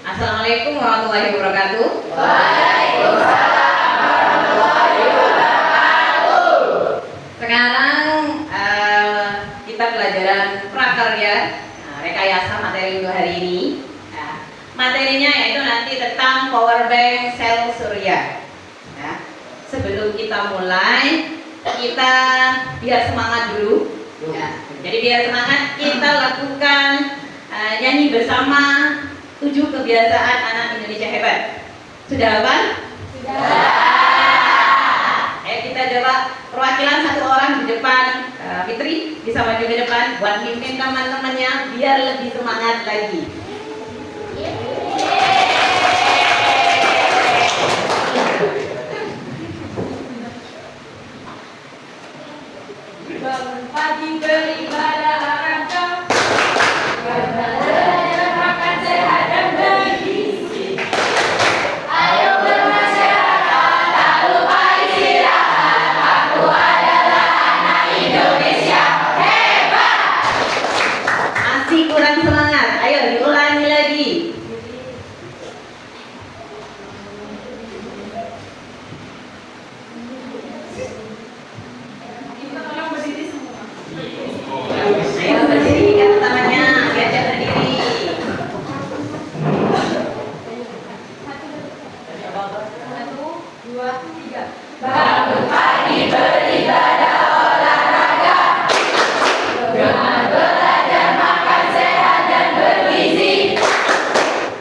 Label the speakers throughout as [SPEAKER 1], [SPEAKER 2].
[SPEAKER 1] Assalamualaikum warahmatullahi wabarakatuh.
[SPEAKER 2] Waalaikumsalam warahmatullahi wabarakatuh.
[SPEAKER 1] Sekarang kita pelajaran prakarya rekayasa materi untuk hari ini. Materinya yaitu nanti tentang power bank sel surya. Sebelum kita mulai, kita biar semangat dulu. Jadi biar semangat kita lakukan nyanyi bersama 7 kebiasaan anak Indonesia hebat. Sudah hafal?
[SPEAKER 2] Sudah.
[SPEAKER 1] Ayo kita coba perwakilan satu orang di depan. Fitri bisa maju ke depan buat pimpin teman-temannya biar lebih semangat lagi.
[SPEAKER 2] Bangun pagi beribadah akad belajar makan sehat dan bergizi. Ayo bermasyarakat, tak lupa istirahat. Aku adalah anak Indonesia hebat.
[SPEAKER 1] Masih kurang semangat. Ayo diulangi lagi. Ayo berdiri kan temannya, diajak berdiri.
[SPEAKER 2] Bangun pagi beribadah olahraga, dengan belajar makan sehat dan bergizi.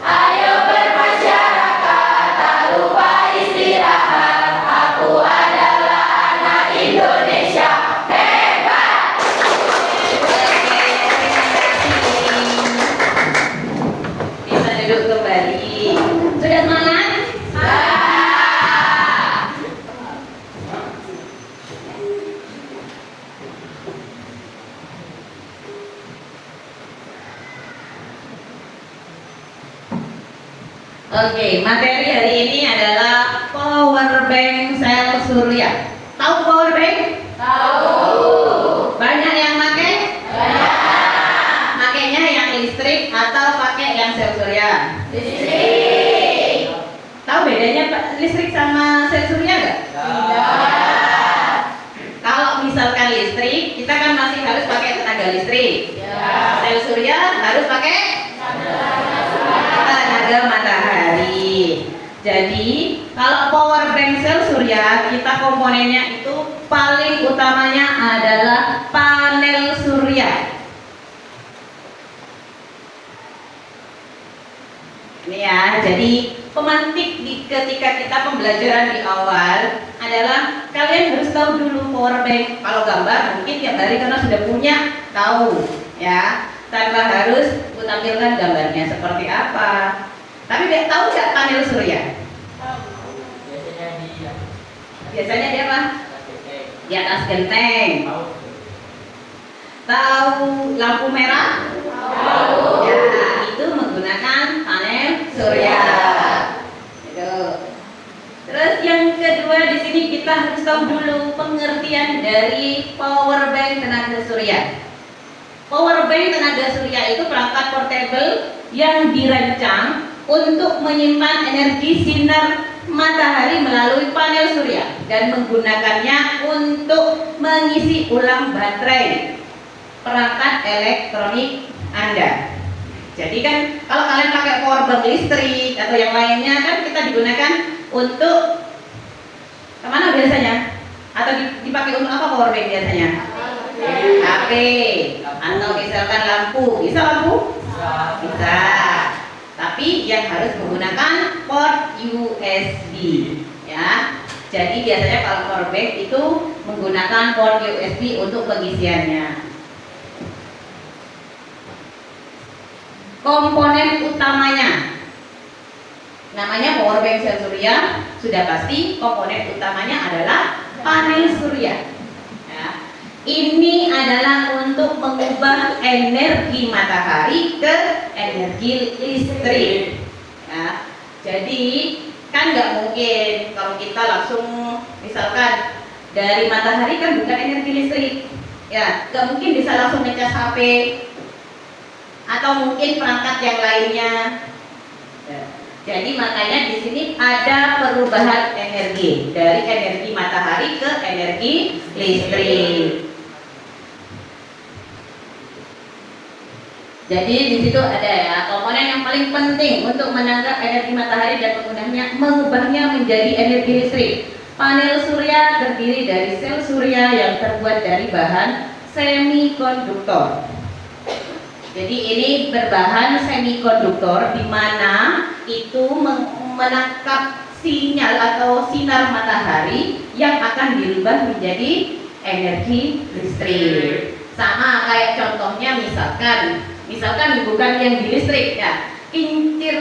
[SPEAKER 2] Ayo bermasyarakat, tak lupa istirahat. Aku adalah anak Indonesia hebat.
[SPEAKER 1] Bisa duduk kembali. Sudah semangat? Oke, materi hari ini adalah power bank sel surya. Tahu power bank?
[SPEAKER 2] Tahu.
[SPEAKER 1] Banyak yang pakai?
[SPEAKER 2] Banyak.
[SPEAKER 1] Makainya yang listrik atau pakai yang sel surya?
[SPEAKER 2] Listrik.
[SPEAKER 1] Tahu bedanya listrik sama sel surya nggak?
[SPEAKER 2] Tidak.
[SPEAKER 1] Kalau misalkan listrik, kita kan masih harus pakai tenaga listrik.
[SPEAKER 2] Ya.
[SPEAKER 1] Sel surya harus pakai tenaga matahari. Jadi, kalau power bank sel surya, kita komponennya itu paling utamanya adalah panel surya. Ini ya, jadi pemantik ketika kita pembelajaran di awal adalah kalian harus tahu dulu power bank. Kalau gambar mungkin tiap hari karena sudah punya tahu ya, tanpa harus tampilkan gambarnya seperti apa. Tapi tahu nggak panel surya? Biasanya di apa? Di atas genteng. Tahu lampu merah?
[SPEAKER 2] Tahu.
[SPEAKER 1] Ya, itu menggunakan panel surya. Gitu. Terus yang kedua di sini kita harus tahu dulu pengertian dari power bank tenaga surya. Power bank tenaga surya itu perangkat portable yang dirancang untuk menyimpan energi sinar matahari melalui panel surya dan menggunakannya untuk mengisi ulang baterai perangkat elektronik Anda. Jadi kan kalau kalian pakai power bank listrik atau yang lainnya kan kita digunakan untuk kemana biasanya? Atau dipakai untuk apa power bank biasanya? HP atau misalkan lampu. Bisa lampu? Bisa. Tapi yang harus menggunakan port USB ya. Jadi biasanya kalau power bank itu menggunakan port USB untuk pengisiannya. Komponen utamanya namanya power bank sel surya, sudah pasti komponen utamanya adalah panel surya ya. Ini adalah untuk mengubah energi matahari ke energi listrik ya. Jadi kan nggak mungkin kalau kita langsung misalkan dari matahari kan bukan energi listrik ya, nggak mungkin bisa langsung ngecas HP atau mungkin perangkat yang lainnya. Jadi makanya di sini ada perubahan energi dari energi matahari ke energi listrik. Jadi di situ ada ya komponen yang paling penting untuk menangkap energi matahari dan mengubahnya menjadi energi listrik. Panel surya terdiri dari sel surya yang terbuat dari bahan semikonduktor. Jadi ini berbahan semikonduktor di mana itu menangkap sinyal atau sinar matahari yang akan dirubah menjadi energi listrik. Sama kayak contohnya misalkan bukan yang di listrik ya, kincir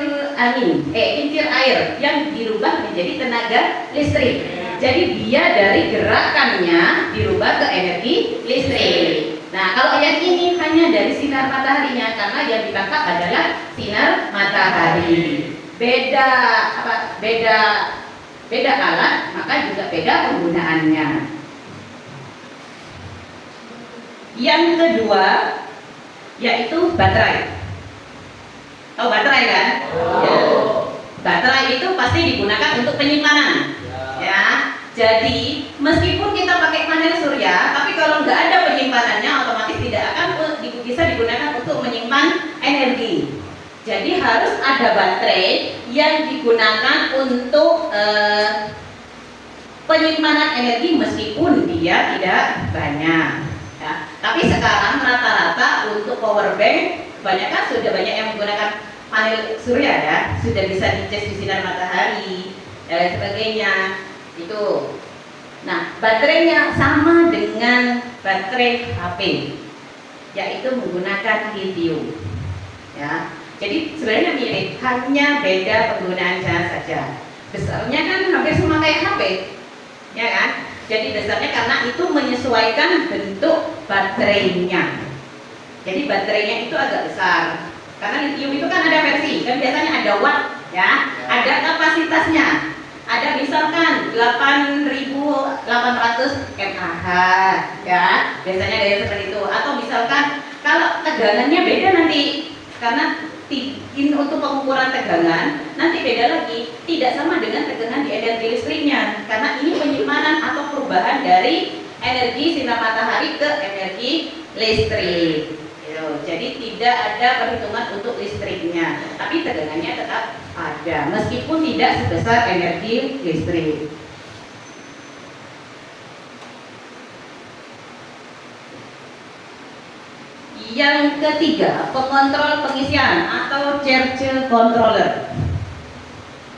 [SPEAKER 1] air yang dirubah menjadi tenaga listrik. Jadi dia dari gerakannya dirubah ke energi listrik. Nah, kalau yang ini hanya dari sinar mataharinya karena yang ditangkap adalah sinar matahari. Beda alat, maka juga beda penggunaannya. Yang kedua yaitu baterai. Tahu baterai kan? Ya. Baterai itu pasti digunakan untuk penyimpanan. Ya. Jadi meskipun kita pakai panel surya, tapi kalau nggak ada penyimpanannya, otomatis tidak akan bisa digunakan untuk menyimpan energi. Jadi harus ada baterai yang digunakan untuk penyimpanan energi meskipun dia tidak banyak. Ya. Tapi sekarang rata-rata untuk power bank kebanyakan sudah banyak yang menggunakan panel surya ya, sudah bisa dicas di sinar matahari dan sebagainya. Itu. Nah, baterainya sama dengan baterai HP, yaitu menggunakan lithium. Ya, jadi sebenarnya mirip, hanya beda penggunaannya saja. Besarnya kan hampir sama kayak HP, ya kan? Jadi besarnya karena itu menyesuaikan bentuk baterainya. Jadi baterainya itu agak besar. Karena lithium itu kan ada versi, kan biasanya ada watt, ya, ada kapasitasnya. Ada misalkan 8.800 mAh ya, biasanya ada yang seperti itu. Atau misalkan kalau tegangannya beda nanti, karena untuk pengukuran tegangan nanti beda lagi, tidak sama dengan tegangan di energi listriknya, karena ini penyimpanan atau perubahan dari energi sinar matahari ke energi listrik. Jadi tidak ada perhitungan untuk listriknya, tapi tegangannya tetap ada meskipun tidak sebesar energi listrik. Yang ketiga, pengontrol pengisian atau charge controller.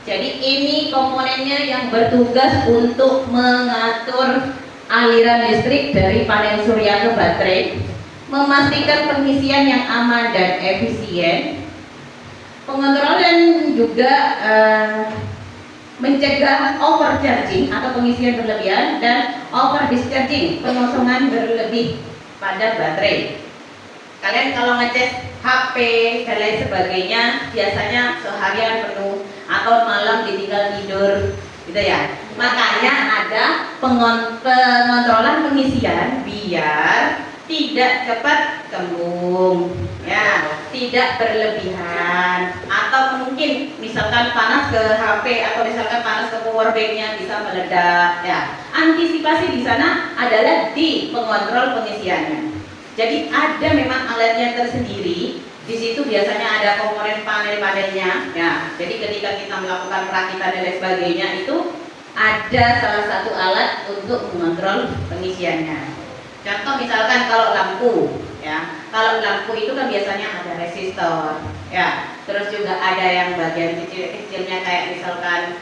[SPEAKER 1] Jadi ini komponennya yang bertugas untuk mengatur aliran listrik dari panel surya ke baterai, memastikan pengisian yang aman dan efisien. Pengontrolan juga mencegah overcharging atau pengisian berlebihan dan over discharging, pengosongan berlebih pada baterai. Kalian kalau ngecas HP dan lain sebagainya biasanya seharian penuh atau malam ditinggal tidur gitu ya. Makanya ada pengontrolan pengisian biar tidak cepat kembung ya, tidak berlebihan, atau mungkin misalkan panas ke HP atau misalkan panas ke power banknya bisa meledak ya. Antisipasi di sana adalah di pengontrol pengisiannya. Jadi ada memang alatnya tersendiri. Di situ biasanya ada komponen panel-panelnya ya. Jadi ketika kita melakukan perakitan dan lain sebagainya itu ada salah satu alat untuk mengontrol pengisiannya. Contoh misalkan kalau lampu ya, kalau lampu itu kan biasanya ada resistor ya, terus juga ada yang bagian kecil-kecilnya kayak misalkan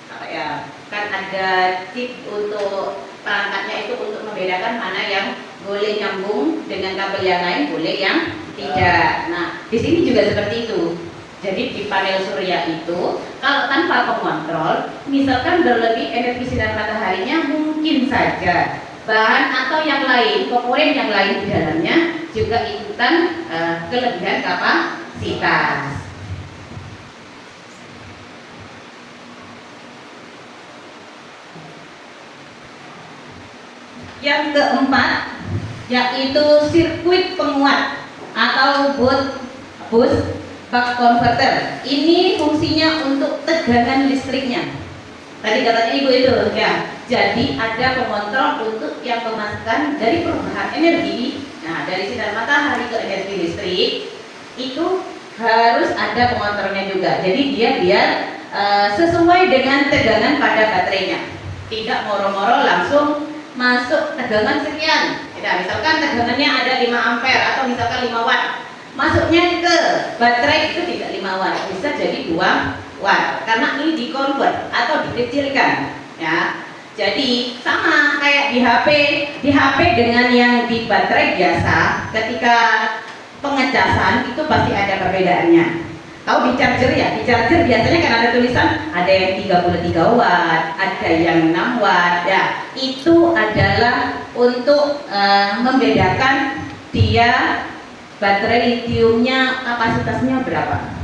[SPEAKER 1] apa ya, kan ada chip untuk perangkatnya itu untuk membedakan mana yang boleh nyambung dengan kabel yang lain, boleh yang tidak. Nah di sini juga seperti itu. Jadi di panel surya itu kalau tanpa pengontrol, misalkan berlebih energi sinar mataharinya, mungkin saja bahan atau yang lain, komponen yang lain di dalamnya juga ikutan kelebihan kapasitas. Yang keempat yaitu sirkuit penguat atau bus buck converter. Ini fungsinya untuk tegangan listriknya. Tadi katanya ibu itu ya. Jadi ada pengontrol untuk yang pemasukan dari perubahan energi. Nah, dari sinar matahari ke energi listrik itu harus ada pengontrolnya juga. Jadi dia biar sesuai dengan tegangan pada baterainya. Tidak moro-moro langsung masuk tegangan sekian. Ya, misalkan tegangannya ada 5 ampere atau misalkan 5 watt. Masuknya ke baterai itu tidak 5 watt, bisa jadi 2 watt. Karena ini dikonvert atau dikecilkan, ya. Jadi sama kayak di HP dengan yang di baterai biasa, ketika pengecasan itu pasti ada perbedaannya. Tahu di charger ya? Di charger biasanya kan ada tulisan ada yang 33 watt, ada yang 6 watt. Ya, itu adalah untuk membedakan dia baterai litiumnya kapasitasnya berapa.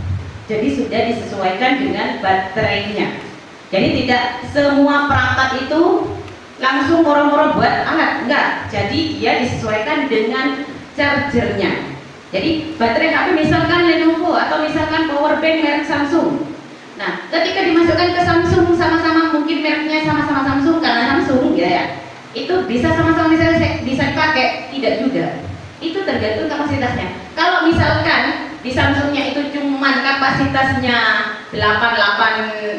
[SPEAKER 1] Jadi sudah disesuaikan dengan baterainya. Jadi tidak semua perangkat itu langsung moro-moro buat alat, enggak. Jadi dia disesuaikan dengan chargernya. Jadi baterai HP misalkan Lenovo atau misalkan power bank merek Samsung. Nah, ketika dimasukkan ke Samsung sama-sama mungkin mereknya sama-sama Samsung karena Samsung ya. Itu bisa sama-sama bisa dipakai, tidak juga. Itu tergantung kapasitasnya. Kalau misalkan di Samsungnya itu cuman kapasitasnya 8.800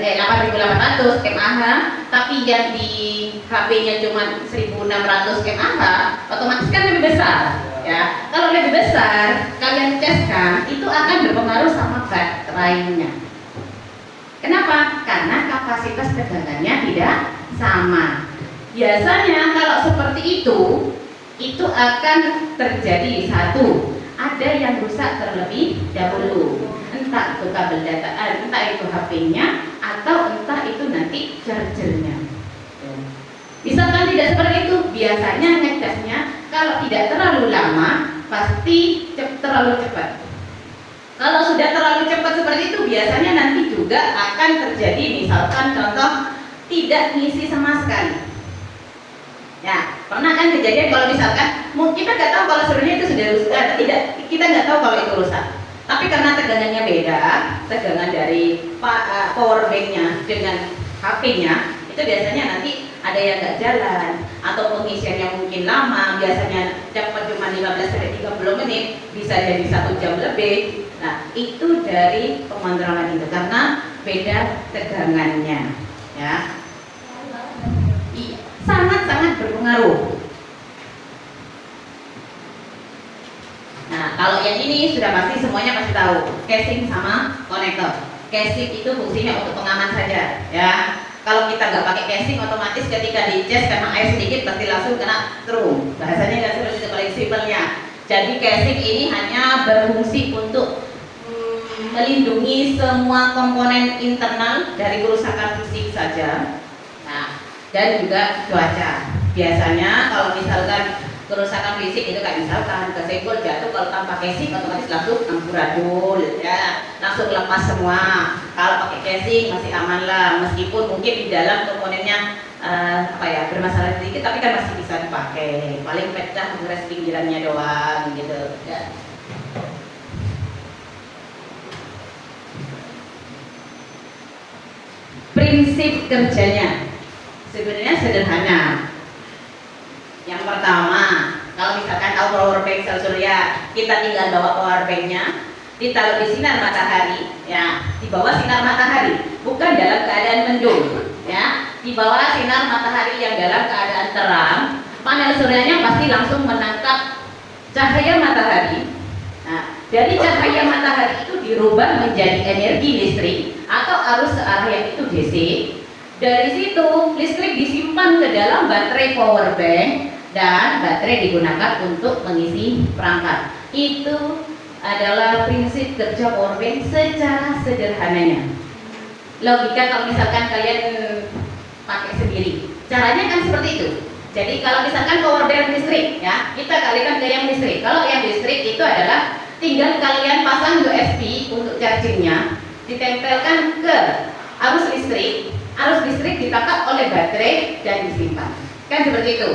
[SPEAKER 1] mAh, tapi yang di HP-nya cuma 1.600 mAh, otomatis kan lebih besar. Ya, kalau lebih besar, kalian caskan itu akan berpengaruh sama baterainya. Kenapa? Karena kapasitas tegangannya tidak sama. Biasanya kalau seperti itu akan terjadi satu, ada yang rusak terlebih dahulu, entah itu kabel dataan, entah itu HP-nya, atau entah itu nanti chargernya. Misalkan tidak seperti itu, biasanya ngecasnya kalau tidak terlalu lama pasti terlalu cepat. Kalau sudah terlalu cepat seperti itu, biasanya nanti juga akan terjadi, misalkan contoh tidak ngisi sama sekali. Ya, pernah kan kejadian kalau misalkan kita nggak tahu kalau sebenarnya itu sudah rusak, tidak, kita nggak tahu kalau itu rusak. Tapi karena tegangannya beda, tegangan dari power bank-nya dengan HP-nya, itu biasanya nanti ada yang nggak jalan atau pengisiannya mungkin lama, biasanya dapat cuma 15-30 menit, bisa jadi 1 jam lebih. Nah, itu dari pengontrolan itu karena beda tegangannya, ya. Sangat-sangat berpengaruh. Nah, kalau yang ini sudah pasti semuanya pasti tahu, casing sama konektor. Casing itu fungsinya untuk pengaman saja, ya. Kalau kita nggak pakai casing, otomatis ketika di cas kena air sedikit pasti langsung kena strum. Bahasanya nggak seperti itu paling simpelnya. Jadi casing ini hanya berfungsi untuk melindungi semua komponen internal dari kerusakan fisik saja. Nah, dan juga cuaca. Biasanya kalau misalkan kerusakan fisik itu kayak misalkan kesenggol jatuh, kalau tanpa casing otomatis langsung amburadul, ya, langsung lepas semua. Kalau pakai casing masih aman lah, meskipun mungkin di dalam komponennya bermasalah sedikit, tapi kan masih bisa dipakai. Paling pecah mengeres pinggirannya doang gitu. Ya. Prinsip kerjanya sebenarnya sederhana. Yang pertama, kalau misalkan tahu power bank sel surya, kita tinggal bawa power banknya, ditaruh di sinar matahari, ya, di bawah sinar matahari, bukan dalam keadaan mendung, ya, di bawah sinar matahari yang dalam keadaan terang, panel suryanya pasti langsung menangkap cahaya matahari. Nah, dari cahaya matahari itu dirubah menjadi energi listrik atau arus searah yang itu DC. Dari situ listrik disimpan ke dalam baterai power bank dan baterai digunakan untuk mengisi perangkat. Itu adalah prinsip kerja power bank secara sederhananya. Logika kalau misalkan kalian pakai sendiri, caranya kan seperti itu. Jadi kalau misalkan power bank listrik, ya, kita kalikan ke yang listrik. Kalau yang listrik itu adalah tinggal kalian pasang USB untuk chargingnya, ditempelkan ke arus listrik ditangkap oleh baterai dan disimpan. Kan seperti itu.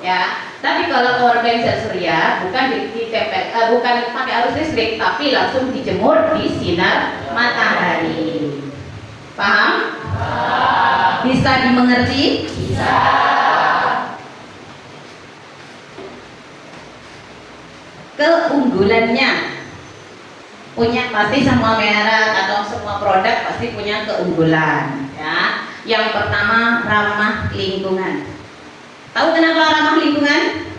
[SPEAKER 1] ya. Tapi kalau power bank sel surya bukan ditempel, bukan pakai arus listrik, tapi langsung dijemur di sinar matahari. Paham? Bisa dimengerti?
[SPEAKER 2] Bisa.
[SPEAKER 1] Keunggulannya, punya pasti semua merek atau semua produk pasti punya keunggulan, ya. Yang pertama, ramah lingkungan. Tahu kenapa ramah lingkungan?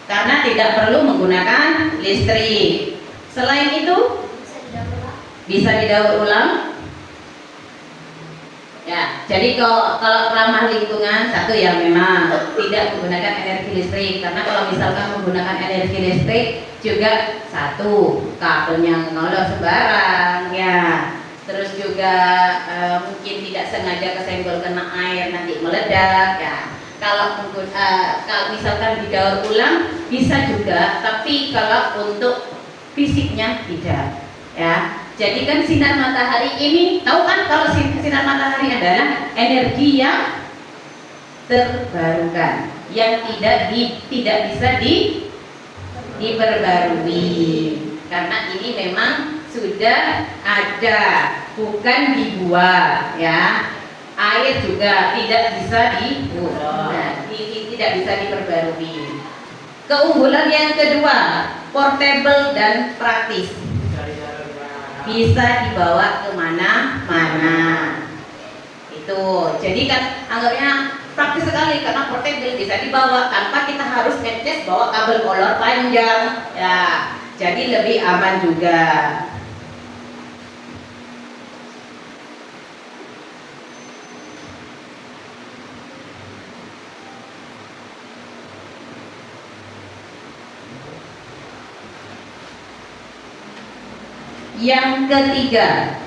[SPEAKER 1] Karena tidak perlu menggunakan listrik. Selain itu, bisa didaur ulang. Ya, jadi kalau ramah lingkungan, satu ya memang tidak menggunakan energi listrik. Karena kalau misalkan menggunakan energi listrik juga satu kabelnya ngelodor sembarang, ya. Terus juga mungkin tidak sengaja kesenggol kena air nanti meledak, ya. Kalau misalkan didaur ulang bisa juga, tapi kalau untuk fisiknya tidak, ya. Jadi kan sinar matahari ini, tahu kan kalau sinar matahari adalah energi yang terbarukan, yang tidak bisa diperbarui, karena ini memang sudah ada, bukan dibuat, ya. Air juga tidak bisa tidak bisa diperbarui. Keunggulan yang kedua, portable dan praktis. Bisa dibawa kemana-mana. Itu, jadi kan anggapnya praktis sekali karena portable, bisa dibawa tanpa kita harus ngetes bawa kabel kolor panjang, ya. Jadi lebih aman juga. Yang ketiga,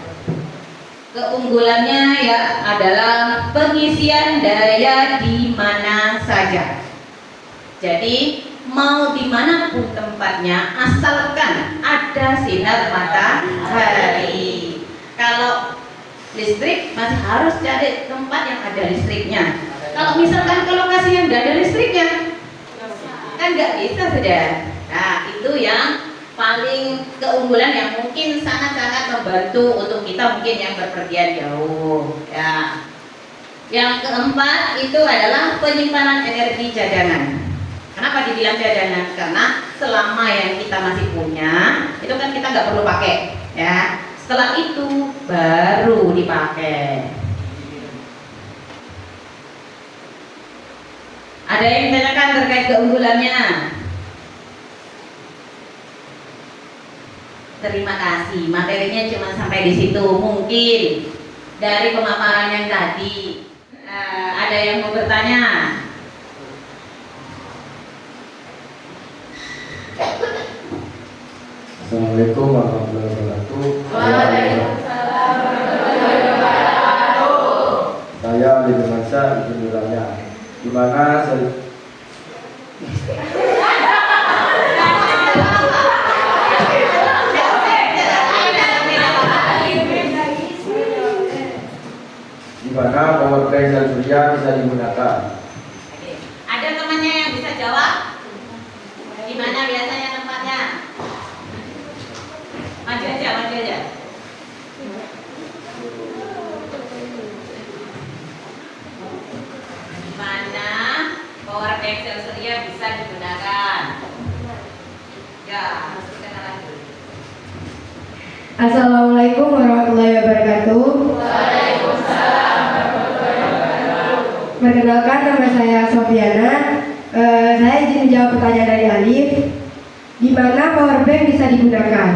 [SPEAKER 1] keunggulannya ya adalah pengisian daya di mana saja. Jadi mau dimanapun tempatnya, asalkan ada sinar matahari. Kalau listrik masih harus cari tempat yang ada listriknya. Kalau misalkan ke lokasi yang tidak ada listriknya, kan nggak bisa sudah. Nah, itu yang paling keunggulan yang mungkin sangat-sangat membantu untuk kita mungkin yang berpergian jauh, ya. Yang keempat itu adalah penyimpanan energi cadangan. Kenapa dibilang cadangan? Karena selama yang kita masih punya itu kan kita nggak perlu pakai, ya. Setelah itu baru dipakai. Ada yang ditanyakan terkait keunggulannya? Terima kasih, materinya cuma sampai di situ. Mungkin dari pemaparan yang tadi ada yang mau bertanya?
[SPEAKER 3] Assalamualaikum warahmatullahi wabarakatuh.
[SPEAKER 2] Waalaikumsalam warahmatullahi wabarakatuh.
[SPEAKER 3] Saya Ali Firmansyah, izin bertanya, di mana power bank sel surya bisa digunakan?
[SPEAKER 1] Ada temannya yang bisa jawab? Di mana biasanya tempatnya? Maju aja, maju aja. Di mana power bank sel surya bisa digunakan? Ya, harus kenalan dulu.
[SPEAKER 4] Assalamualaikum warahmatullahi wabarakatuh.
[SPEAKER 2] Waalaikumsalam warahmatullahi wabarakatuh.
[SPEAKER 4] Perkenalkan, nama saya Sofiana. Saya izin menjawab pertanyaan dari Alif. Di mana power bank bisa digunakan?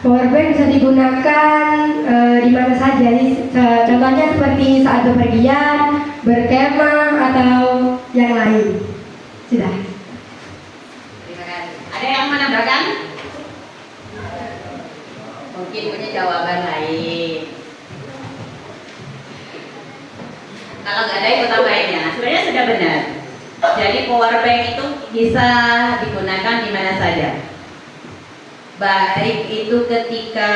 [SPEAKER 4] Power bank bisa digunakan di mana saja. Contohnya seperti saat bepergian, berkemah atau yang lain. Sudah.
[SPEAKER 1] Terima kasih. Ada yang menambahkan? Mungkin punya jawaban lain. Kalau nggak ada ikut tambahinnya. Sebenarnya sudah benar. Jadi power bank itu bisa digunakan di mana saja. Baik itu ketika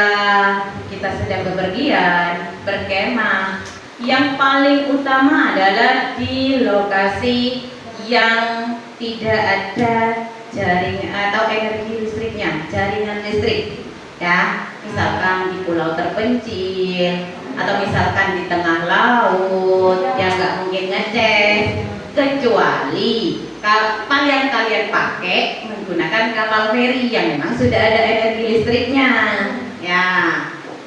[SPEAKER 1] kita sedang bepergian, berkemah, Yang paling utama adalah di lokasi yang tidak ada jaringan atau energi listriknya, jaringan listrik, ya. Misalkan di pulau terpencil atau misalkan di tengah laut yang nggak mungkin ngecas, kecuali kapal yang kalian pakai menggunakan kapal feri yang memang sudah ada energi listriknya, ya.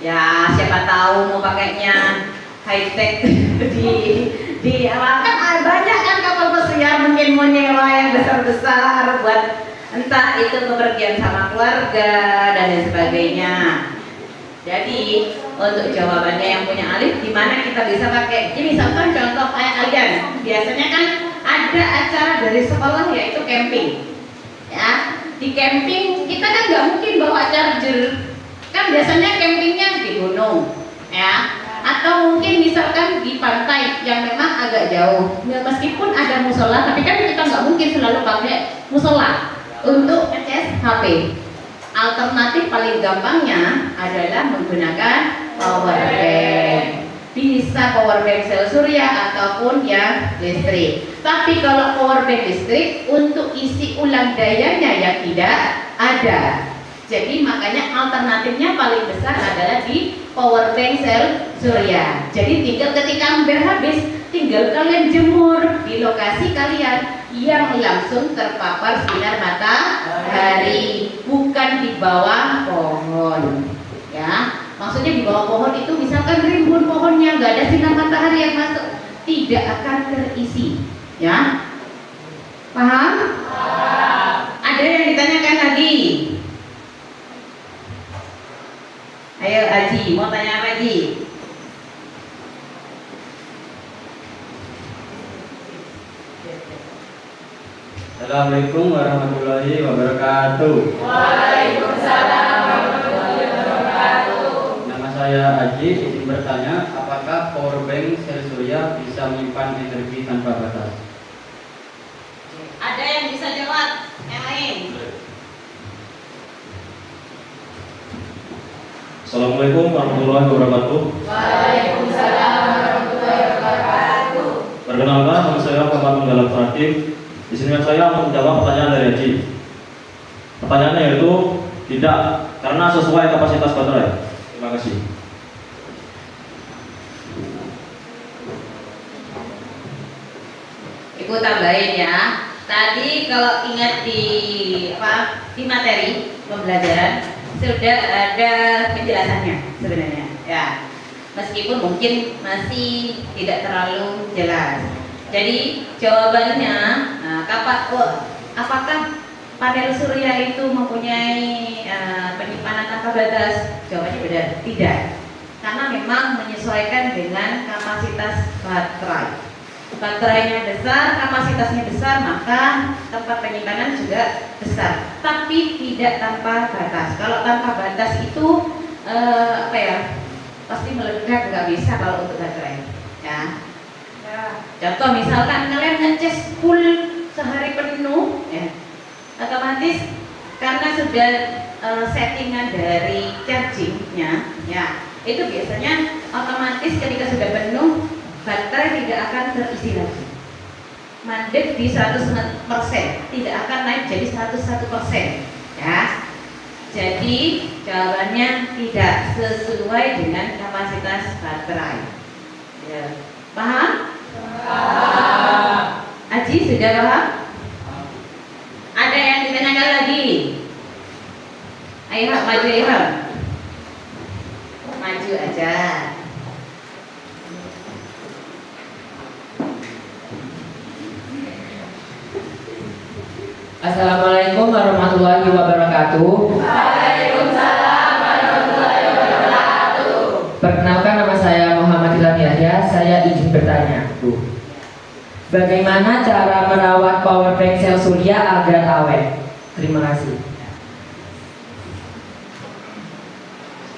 [SPEAKER 1] Ya, siapa tahu mau pakainya high tech di apa kan banyak kan kapal pesiar mungkin mau nyewa yang besar-besar buat entah itu bepergian sama keluarga dan lain sebagainya. Jadi untuk jawabannya yang punya alif, di mana kita bisa pakai? Ini misalkan contoh kayak kalian, biasanya kan ada acara dari sekolah yaitu camping, ya. Di camping kita kan nggak mungkin bawa charger. Kan biasanya campingnya di gunung, ya, atau mungkin misalkan di pantai yang memang agak jauh. Ya, meskipun ada musola, tapi kan kita nggak mungkin selalu pakai musola untuk ngecas HP. Alternatif paling gampangnya adalah menggunakan power bank. Bisa power bank sel surya ataupun yang listrik. Tapi kalau power bank listrik untuk isi ulang dayanya yang tidak ada. Jadi makanya alternatifnya paling besar adalah di power bank sel surya. Jadi tinggal ketika hampir habis, tinggal kalian jemur di lokasi kalian yang langsung terpapar sinar matahari, bukan di bawah pohon. Ya, maksudnya di bawah pohon itu misalkan rimbun pohonnya nggak ada sinar matahari yang masuk, tidak akan terisi. Ya, paham? Ada yang ditanyakan lagi? Ayo Haji, mau tanya apa Haji?
[SPEAKER 3] Assalamualaikum warahmatullahi wabarakatuh.
[SPEAKER 2] Waalaikumsalam warahmatullahi wabarakatuh.
[SPEAKER 3] Nama saya Aji, izin bertanya, apakah power bank sel surya bisa menyimpan energi tanpa batas?
[SPEAKER 1] Ada yang bisa jawab? Yang lain?
[SPEAKER 5] Assalamualaikum warahmatullahi wabarakatuh.
[SPEAKER 2] Waalaikumsalam warahmatullahi wabarakatuh.
[SPEAKER 5] Perkenalkan, nama saya Muhammad Menggalak Pratim. Di sini saya untuk menjawab pertanyaan dari Haji. Pertanyaannya yaitu tidak, karena sesuai kapasitas baterai. Terima kasih.
[SPEAKER 1] Ibu tambahin ya. Tadi kalau ingat di materi pembelajaran sudah ada penjelasannya sebenarnya. Ya, meskipun mungkin masih tidak terlalu jelas. Jadi jawabannya, apakah panel surya itu mempunyai penyimpanan tanpa batas? Jawabannya benar, tidak. Karena memang menyesuaikan dengan kapasitas baterai. Baterainya besar, kapasitasnya besar, maka tempat penyimpanan juga besar. Tapi tidak tanpa batas. Kalau tanpa batas itu pasti meledak, nggak bisa kalau untuk baterai. Ya. Contoh misalkan kalian ngecas full sehari penuh, ya, otomatis karena sudah settingan dari chargingnya, ya, itu biasanya otomatis ketika sudah penuh baterai tidak akan terisi lagi, mandek di 100%, tidak akan naik jadi 101%, ya. Jadi jawabannya tidak sesuai dengan kapasitas baterai. Ya. Paham? Aji sudah paham? Ada yang ditanyakan lagi? Ayo maju Irham. Maju aja.
[SPEAKER 6] Assalamualaikum warahmatullahi wabarakatuh.
[SPEAKER 2] Waalaikumsalam warahmatullahi wabarakatuh.
[SPEAKER 6] Perkenalkan, nama saya Muhammad Ilham Yahya. Saya izin bertanya, Bu. Bagaimana cara merawat power bank sel surya agar awet? Terima kasih.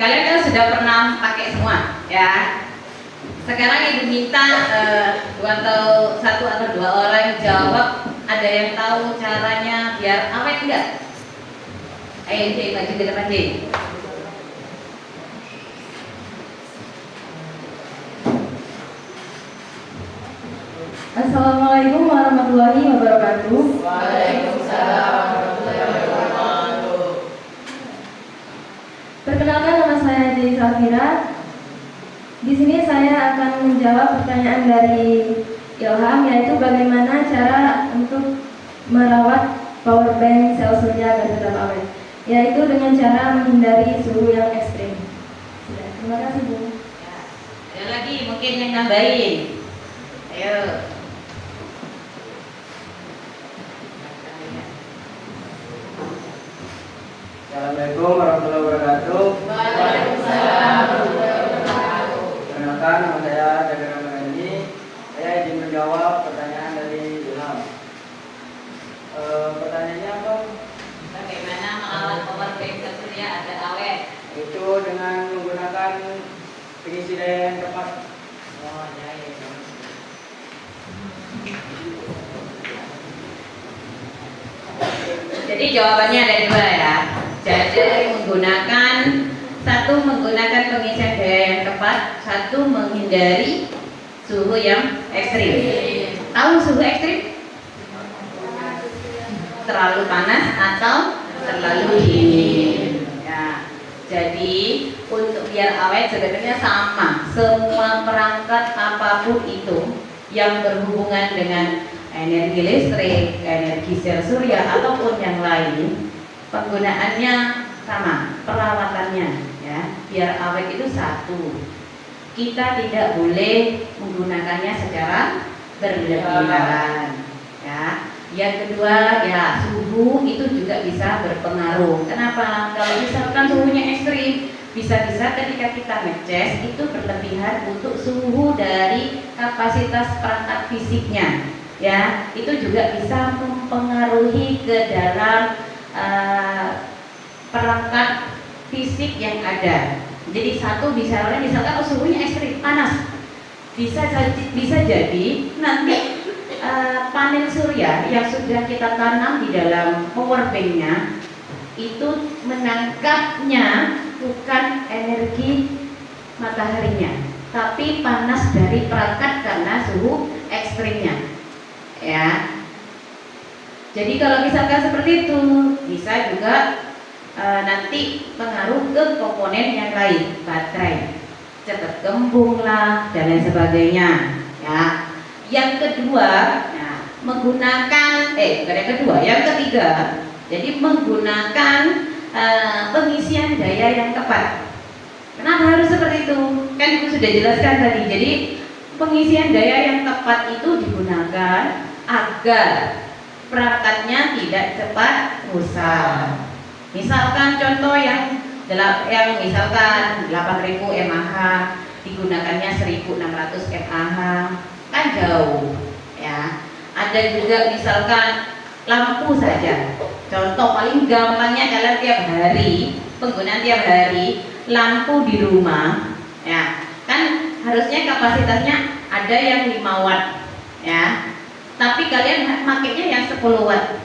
[SPEAKER 1] Kalian kan sudah pernah pakai semua, ya. Sekarang ibu minta satu atau dua orang jawab. Ada yang tahu caranya biar awet enggak? Ayo J, maju ke depan J.
[SPEAKER 7] Assalamualaikum warahmatullahi wabarakatuh.
[SPEAKER 2] Waalaikumsalam warahmatullahi wabarakatuh.
[SPEAKER 7] Perkenalkan, nama saya Jadi Safira. Di sini saya akan menjawab pertanyaan dari Ilham, yaitu bagaimana cara untuk merawat power bank sel surya agar tetap awet, yaitu dengan cara menghindari suhu yang ekstrim. Sudah, terima kasih Bu.
[SPEAKER 1] Ya. Ada lagi mungkin yang nambahin. Ayo.
[SPEAKER 3] Assalamualaikum warahmatullahi wabarakatuh.
[SPEAKER 2] Waalaikumsalam warahmatullahi wabarakatuh.
[SPEAKER 3] Perkenalkan, nama saya Jaga Ramani. Saya izin menjawab pertanyaan dari Ilham. Pertanyaannya apa?
[SPEAKER 1] Bagaimana merawat power bank sel surya agar awet?
[SPEAKER 3] Itu dengan menggunakan pengisi daya yang tepat.
[SPEAKER 1] Oh, ya, ya. Jadi jawabannya ada dua ya. Jadi menggunakan pengisian daya yang tepat, satu menghindari suhu yang ekstrim. Tahu suhu ekstrim? Terlalu panas atau terlalu dingin. Ya. Jadi untuk biar awet sebenarnya sama. Semua perangkat apapun itu yang berhubungan dengan energi listrik, energi sel surya ataupun yang lain, penggunaannya sama, perawatannya ya. Biar awet itu satu. Kita tidak boleh menggunakannya secara berlebihan ya. Yang kedua ya, suhu itu juga bisa berpengaruh. Kenapa? Kalau misalkan suhunya ekstrim, bisa-bisa ketika kita ngecas itu berlebihan untuk suhu dari kapasitas perangkat fisiknya ya, itu juga bisa mempengaruhi ke dalam perangkat fisik yang ada. Jadi satu misalkan suhunya ekstrim panas, bisa jadi nanti panel surya yang sudah kita tanam di dalam power banknya itu menangkapnya bukan energi mataharinya, tapi panas dari perangkat karena suhu ekstrimnya ya. Jadi kalau misalkan seperti itu, bisa juga nanti pengaruh ke komponen yang lain, baterai cepat gembung lah dan lain sebagainya ya. Yang kedua, nah, yang ketiga, jadi menggunakan pengisian daya yang tepat. Kenapa harus seperti itu? Kan Ibu sudah jelaskan tadi. Jadi pengisian daya yang tepat itu digunakan agar perangkatnya tidak cepat rusak. Misalkan contoh yang misalkan 8000 mAh digunakannya 1600 mAh, kan jauh ya. Ada juga misalkan lampu saja. Contoh paling gampangnya kalian penggunaan tiap hari lampu di rumah ya. Kan harusnya kapasitasnya ada yang 5 watt ya. Tapi kalian makainya yang 10 watt.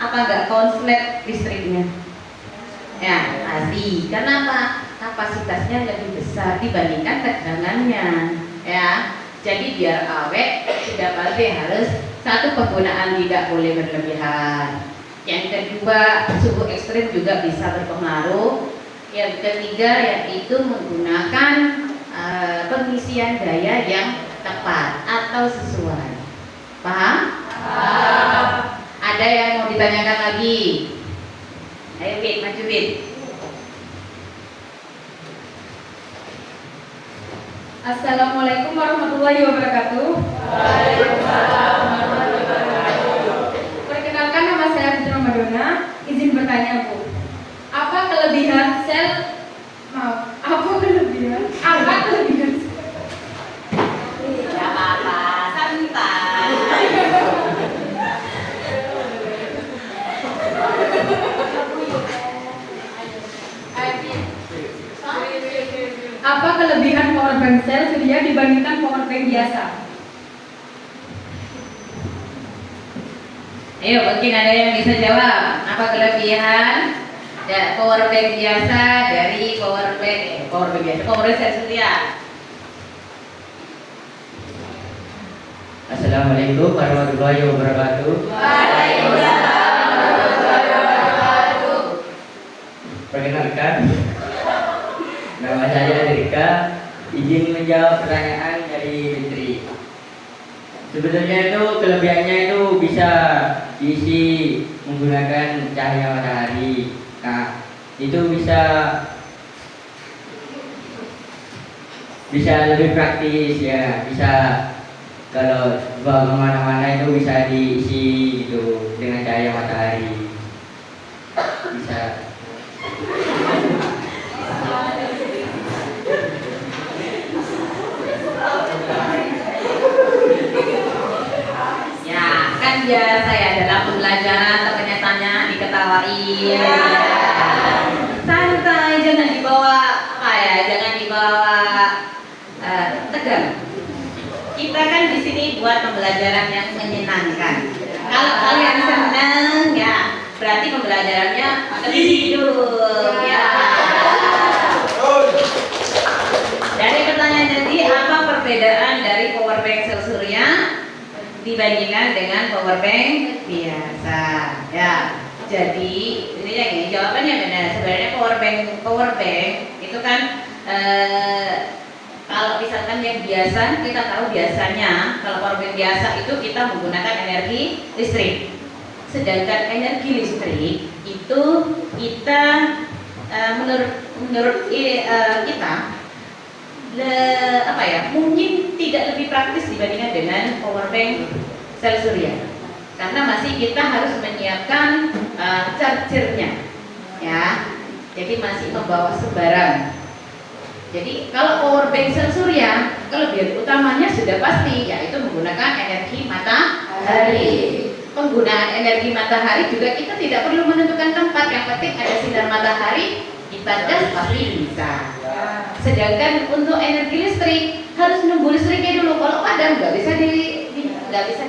[SPEAKER 1] Apa enggak konslet listriknya? Ya, pasti. Kenapa? Kapasitasnya lebih besar dibandingkan tegangannya ya. Jadi biar awet sudah pasti harus satu, penggunaan tidak boleh berlebihan. Yang kedua, suhu ekstrim juga bisa berpengaruh. Yang ketiga yaitu menggunakan pengisian daya yang tepat atau sesuai. Paham? Paham. Ada yang mau ditanyakan lagi? Ayo Wid, maju Wid.
[SPEAKER 7] Assalamualaikum warahmatullahi wabarakatuh.
[SPEAKER 2] Waalaikumsalam warahmatullahi wabarakatuh.
[SPEAKER 7] Perkenalkan, nama saya Putri Madonna. Izin bertanya Bu, apa kelebihan
[SPEAKER 1] Tidak apa-apa, santai.
[SPEAKER 7] Apa kelebihan power bank sel surya dibandingkan power bank biasa?
[SPEAKER 1] Ayo, mungkin ada yang bisa jawab. Apa kelebihan power bank biasa dari power bank sel surya?
[SPEAKER 6] Assalamualaikum warahmatullahi wabarakatuh. Perkenalkan, nama saya Rika. Izin menjawab pertanyaan dari Menteri. Sebenarnya itu kelebihannya itu bisa diisi menggunakan cahaya matahari. Nah, itu bisa lebih praktis ya. Bisa kalau bawa kemana-mana itu bisa diisi gitu dengan cahaya matahari. Bisa.
[SPEAKER 1] Ya, kan biasa ya dalam pembelajaran ternyata diketawain. Santai, jangan dibawa jangan dibawa tegang. Kita kan di sini buat pembelajaran yang menyenangkan. Kalau kalian senang ya, berarti pembelajarannya lebih hidup ya. Dari pertanyaan tadi, apa perbedaan dari power bank sel surya dibandingkan dengan power bank biasa? Ya, jadi ini yang jawabannya benar. Sebenarnya power bank itu kan kalau misalkan yang biasa, kita tahu biasanya kalau power bank biasa itu kita menggunakan energi listrik. Sedangkan energi listrik itu kita menurut kita mungkin tidak lebih praktis dibandingkan dengan power bank sel surya, karena masih kita harus menyiapkan chargernya ya, jadi masih membawa sebaran. Jadi kalau power bank sel surya, kelebihan utamanya sudah pasti, yaitu menggunakan energi matahari. Penggunaan energi matahari juga kita tidak perlu menentukan tempat, yang penting ada sinar matahari, kita gas pasti bisa. Sedangkan untuk energi listrik harus nunggu listriknya dulu, kalau padam nggak bisa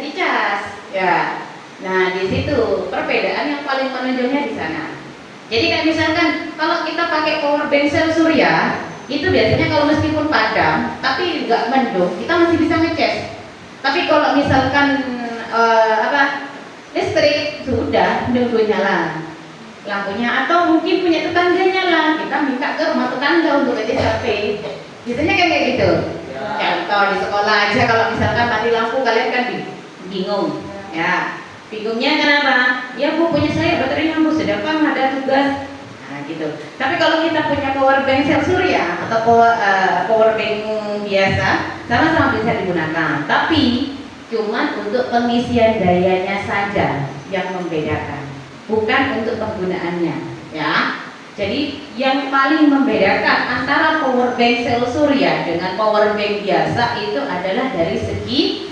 [SPEAKER 1] dicas. Ya, nah di situ perbedaan yang paling menonjolnya di sana. Jadi kan misalkan kalau kita pakai power bank sel surya, itu biasanya kalau meskipun padam tapi nggak mendung, kita masih bisa ngecas. Tapi kalau misalkan listrik sudah nunggu nyala lampunya, atau mungkin punya tetangga nyala, kita minta ke rumah tetangga untuk ngecas HP. Biasanya kan kayak gitu. Contoh di sekolah aja, kalau misalkan mati lampu kalian kan bingung ya. Bingungnya kenapa? Ya bu, punya saya baterai lampu, sedangkan ada tugas. Nah gitu. Tapi kalau kita punya power bank sel surya atau power bank biasa, sama-sama bisa digunakan. Tapi cuman untuk pengisian dayanya saja yang membedakan, bukan untuk penggunaannya ya. Jadi yang paling membedakan antara power bank sel surya dengan power bank biasa itu adalah dari segi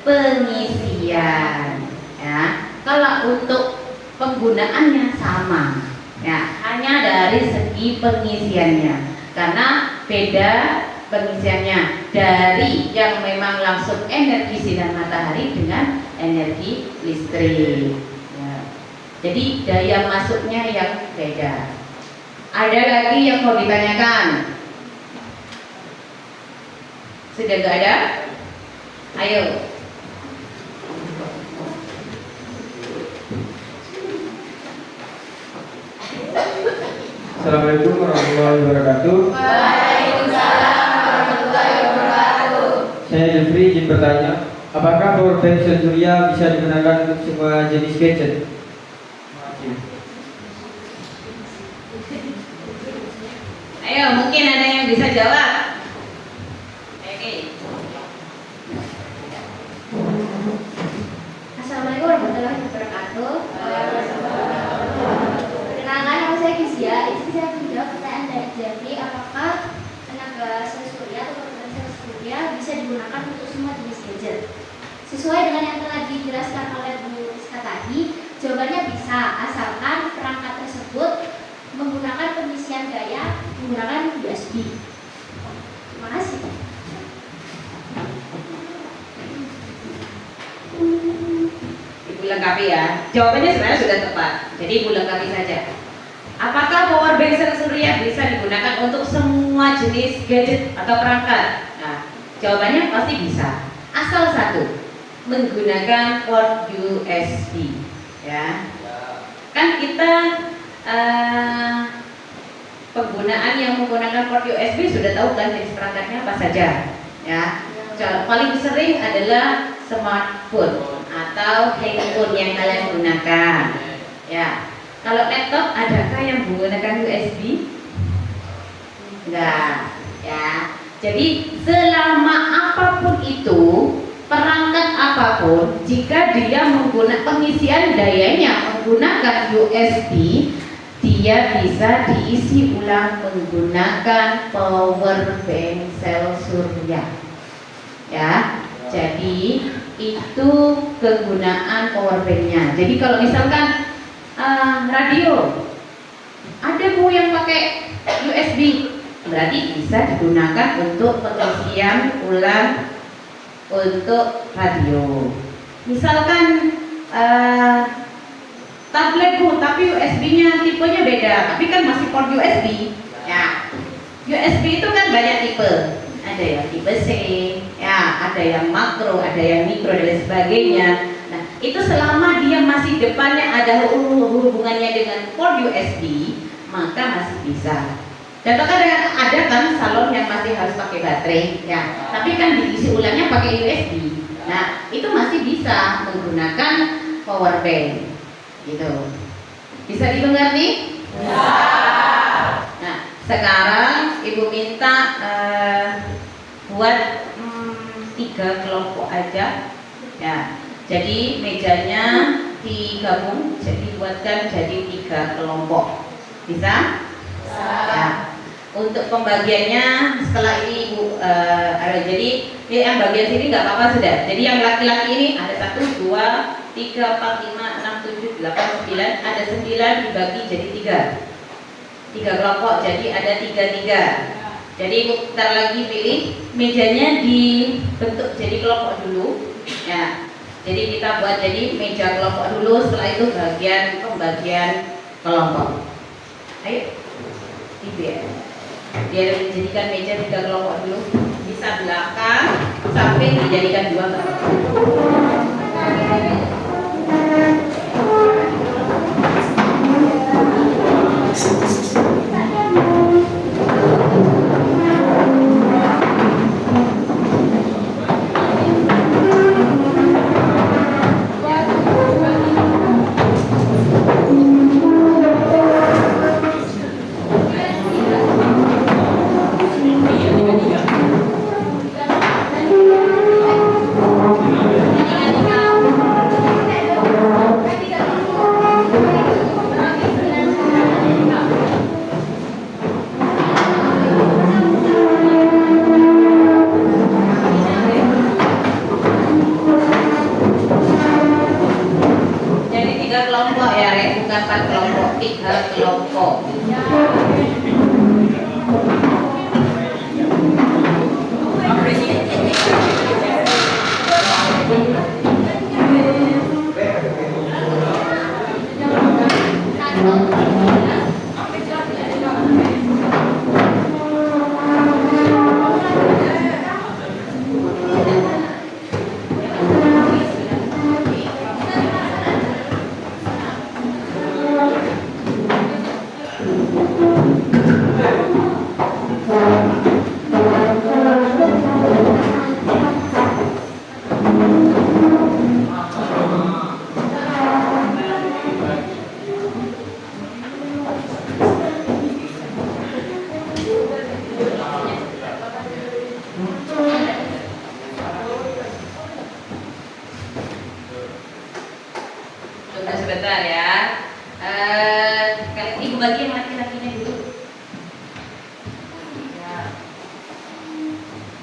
[SPEAKER 1] pengisian ya. Kalau untuk penggunaannya sama ya, hanya dari segi pengisiannya, karena beda pengisiannya dari yang memang langsung energi sinar matahari dengan energi listrik ya. Jadi daya masuknya yang beda. Ada lagi yang mau ditanyakan? Sudah nggak ada? Ayo.
[SPEAKER 8] Assalamualaikum warahmatullahi wabarakatuh.
[SPEAKER 2] Waalaikumsalam warahmatullahi wabarakatuh.
[SPEAKER 8] Saya Jeffrey, izin bertanya, apakah power bank sel surya bisa digunakan untuk semua jenis gadget? Terima kasih.
[SPEAKER 1] Ayo, mungkin ada yang bisa jawab. Oke.
[SPEAKER 7] Assalamualaikum warahmatullahi wabarakatuh. Perkenalkan, nama saya Kizia. Izin saya menjawab pertanyaan dari Jeffrey, apakah tenaga sel surya atau program sel surya bisa digunakan untuk semua jenis gadget? Sesuai dengan yang telah dijelaskan oleh Bu Rizka tadi, jawabannya bisa, asalkan perangkat tersebut menggunakan pengisian daya menggunakan USB. Terima kasih.
[SPEAKER 1] Ibu lengkapi ya. Jawabannya sebenarnya sudah tepat. Jadi ibu lengkapi saja. Apakah power bank sel surya bisa digunakan untuk semua jenis gadget atau perangkat? Nah, jawabannya pasti bisa. asal satu, menggunakan port USB, ya. Kan kita penggunaan yang menggunakan port USB sudah tahu kan jenis perangkatnya apa saja, ya. Paling sering adalah smartphone atau handphone yang kalian gunakan, ya. Kalau laptop adakah yang menggunakan USB? Enggak, ya. Jadi selama apapun itu, perangkat apapun, jika dia menggunakan pengisian dayanya menggunakan USB, dia bisa diisi ulang menggunakan power bank sel surya. Ya, jadi itu kegunaan power banknya. Jadi kalau misalkan radio, ada bu yang pakai USB, berarti bisa digunakan untuk pengisian ulang untuk radio. Misalkan tablet bu, tapi USB-nya tipenya beda, tapi kan masih port USB. Ya, USB itu kan banyak tipe. Ada yang tipe C, ya, ada yang makro, ada yang mikro dan lain sebagainya. Nah, itu selama dia masih depannya ada hubungannya dengan port USB, maka masih bisa. Contoh kan ada kan salon yang masih harus pakai baterai, ya, tapi kan diisi ulangnya pakai USB. Nah, itu masih bisa menggunakan power bank, gitu. Bisa dimengerti? Ya. Nah, sekarang ibu minta buat 3 kelompok aja, ya. Jadi mejanya digabung, jadi buatkan jadi 3 kelompok. Bisa? Ya. Untuk pembagiannya setelah ini ibu jadi yang bagian sini nggak apa-apa sudah. Jadi yang laki-laki ini ada 1, 2, 3, 4, 5, 6, 7, 8, 9, ada 9 dibagi jadi 3 kelompok, jadi ada 3. Jadi ibu bentar lagi pilih mejanya dibentuk jadi kelompok dulu, ya. Jadi kita buat jadi meja kelompok dulu, setelah itu pembagian kelompok. Ayo, ibu ya. Dia dijadikan meja 3 kelompok dulu, bisa belakang, samping dijadikan 2 kelompok.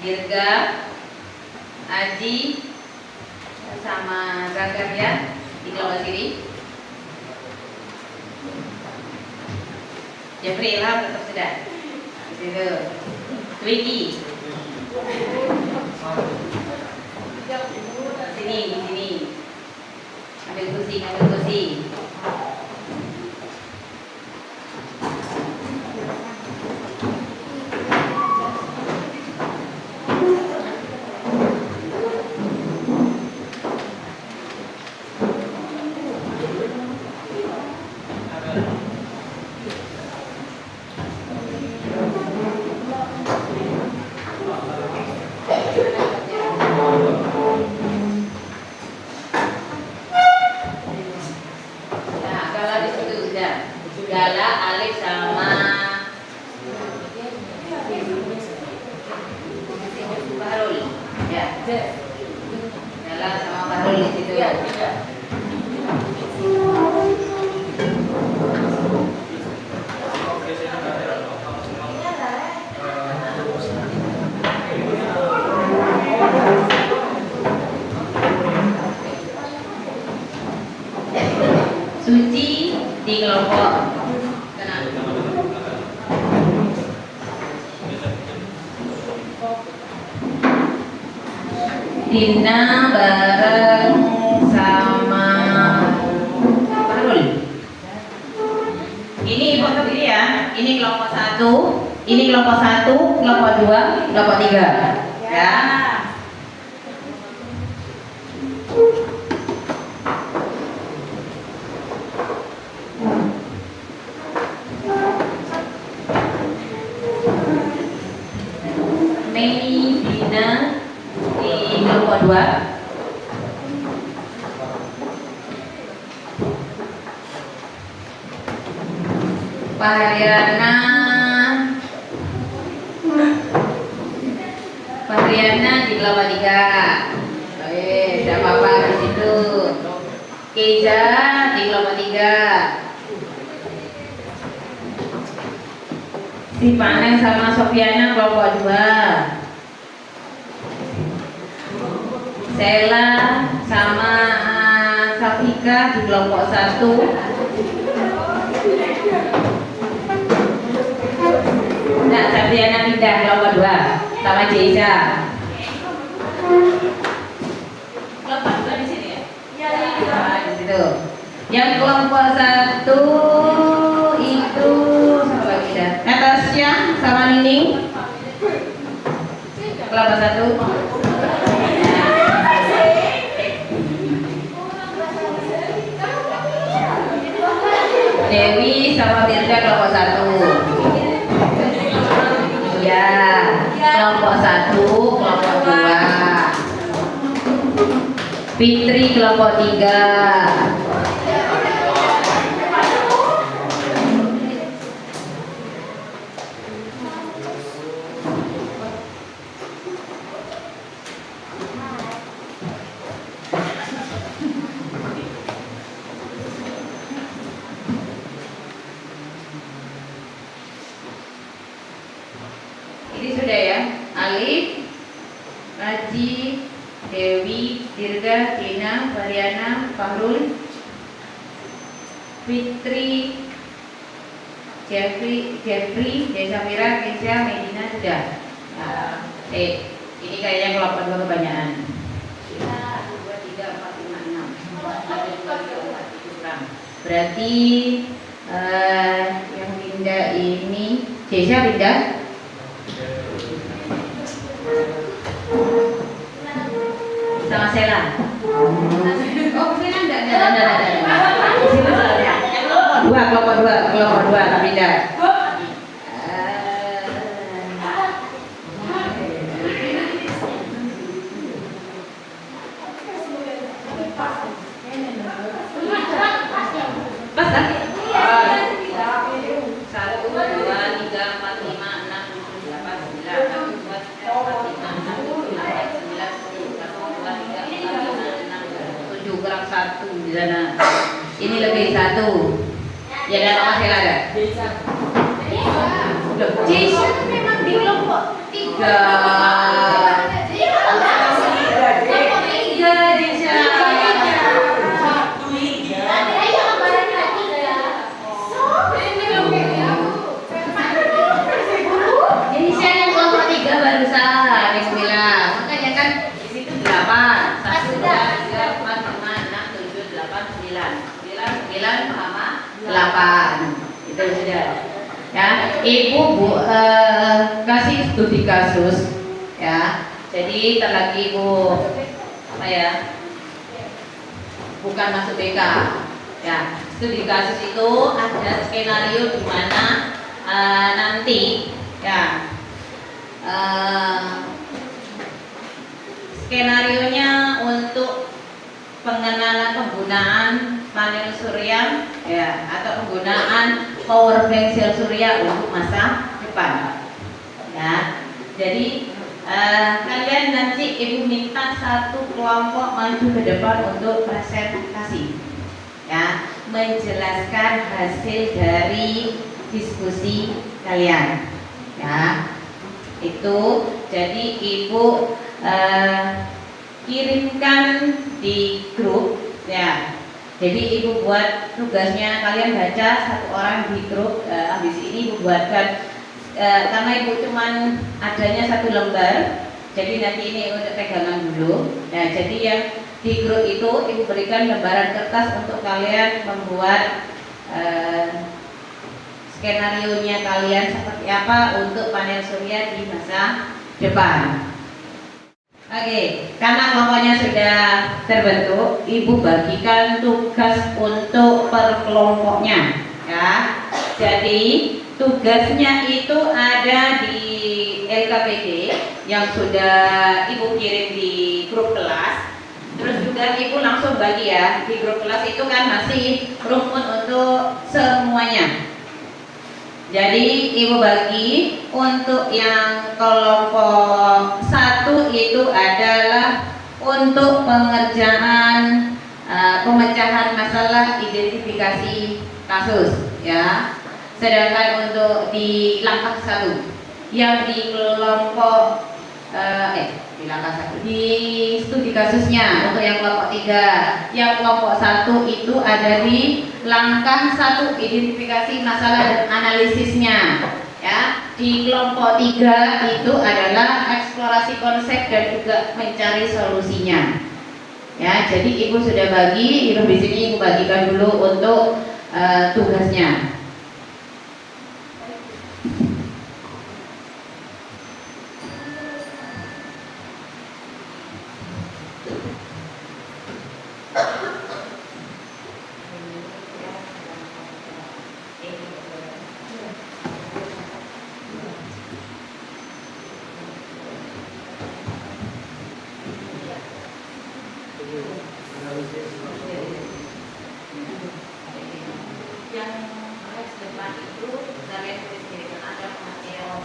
[SPEAKER 1] Dirga, Aji, sama Zakaria di kelompok sini. Jeffrey Ilham tetap sudah. Itu. Twiki. Sini, di sini. Ambil kursi. Gala, Alif sama Bahrul. Ya. Gala sama Bahrul di situ. Suci di kelompok Dina bareng sama Farul. Ini ibu sendiri ya. Ini kelompok 1, ini kelompok 1, kelompok 2, kelompok 3. Ya. Mei, Dina di kelompok 2. Pahriana di kelompok 3. Baik, tidak apa-apa di situ. Keiza di kelompok 3. Si Panen sama Sofiana kelompok 2. Sela sama Safika di kelompok 1. Nah, Safiana pindah kelompok 2 sama Jeza. Kelompok 2 di sini ya? Iya, di situ. Yang kelompok 1 itu sama lagi dah. Natasha sama Nining. Kelompok 1. Dewi sama Firda kelompok 1. Iya, kelompok 1, kelompok 2. Fitri kelompok 3. Ini sudah ya. Alif, Raji, Dewi, Dirga, Dina, Mariana, Fahrul, Fitri, Jeffrey, Desamira, Kesha, Medina sudah. Nah, ini kayaknya kelompok 2 kebanyakan. 1, 2, 3, 4, 5, 6. 1, 2, 3, 4, 5, kurang. Berarti yang pindah ini Kesha pindah. Sama Sela. Oh, Sela enggak. Sini soalnya. Kelompok 2 tapi enggak. Pas kan? 1, 2, 3, 4, 5, 6, 7, 8, 9, 7 kurang 1 di sana. Ini lebih 1. Ya ada nama saya ada. Loh, Jisa memang di kelompok 3. Ini saya yang kelompok 3 barusan yang bilang. Makanya kan di situ 8. 1, 2, 3, 4, 5, 6, 7, 8, 9. 9 sama 8. Itu sudah. Ya, Ibu kasih studi kasus ya. Jadi terlagi Ibu apa ya? Bukan masuk BK. Ya, studi kasus itu ada skenario di mana nanti ya skenarionya untuk pengenalan penggunaan panel surya ya atau penggunaan power bank sel surya untuk masa depan. Ya, jadi kalian nanti ibu minta satu kelompok maju ke depan untuk presentasi, ya, menjelaskan hasil dari diskusi kalian, ya. Itu jadi ibu kirimkan di grup, ya. Jadi ibu buat tugasnya, kalian baca satu orang di grup. Habis ini ibu buatkan, karena ibu cuman adanya satu lembar, jadi nanti ini untuk pegangan dulu. Nah, jadi yang di grup itu ibu berikan lembaran kertas untuk kalian membuat skenario nya kalian seperti apa untuk panel surya di masa depan. Oke, karena kelompoknya sudah terbentuk, ibu bagikan tugas untuk per kelompoknya, ya. Jadi tugasnya itu ada di LKPD yang sudah ibu kirim di grup kelas. Terus juga ibu langsung bagi, ya, di grup kelas itu kan masih rumput untuk semuanya. Jadi ibu bagi untuk yang kelompok 1 itu adalah untuk pengerjaan pemecahan masalah identifikasi kasus, ya. Sedangkan untuk di langkah 1 yang di kelompok di langkah 1 di studi kasusnya untuk yang kelompok 3, yang kelompok 1 itu ada di langkah 1 identifikasi masalah dan analisisnya, ya. Di kelompok 3 itu adalah eksplorasi konsep dan juga mencari solusinya, ya. Jadi ibu sudah bagi, ibu di sini ibu bagikan dulu untuk tugasnya. Yang depan itu kalian tulis diri, ada pengertian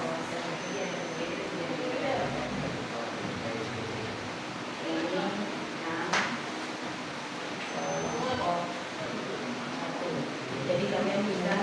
[SPEAKER 1] jadi kalian bisa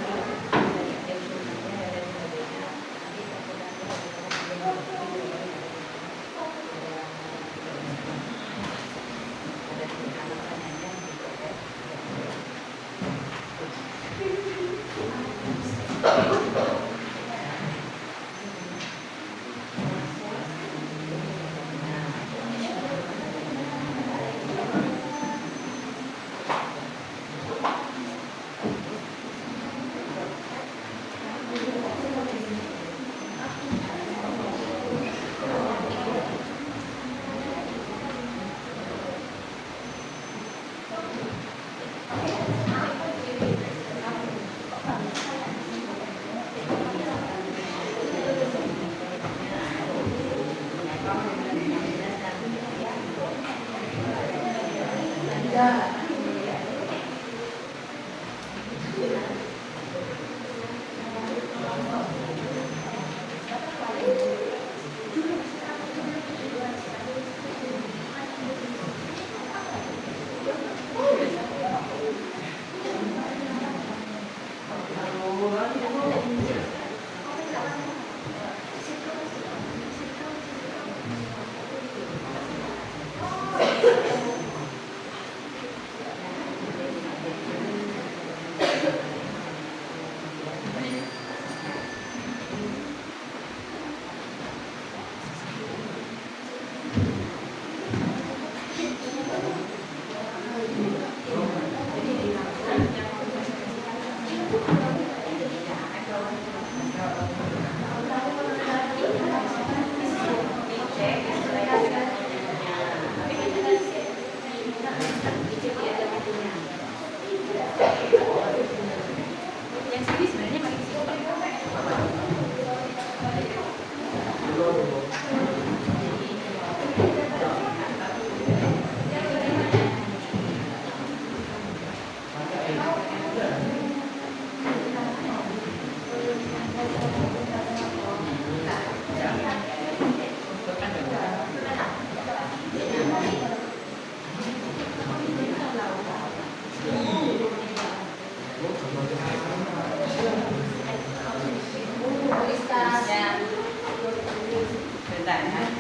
[SPEAKER 1] sebentar ya.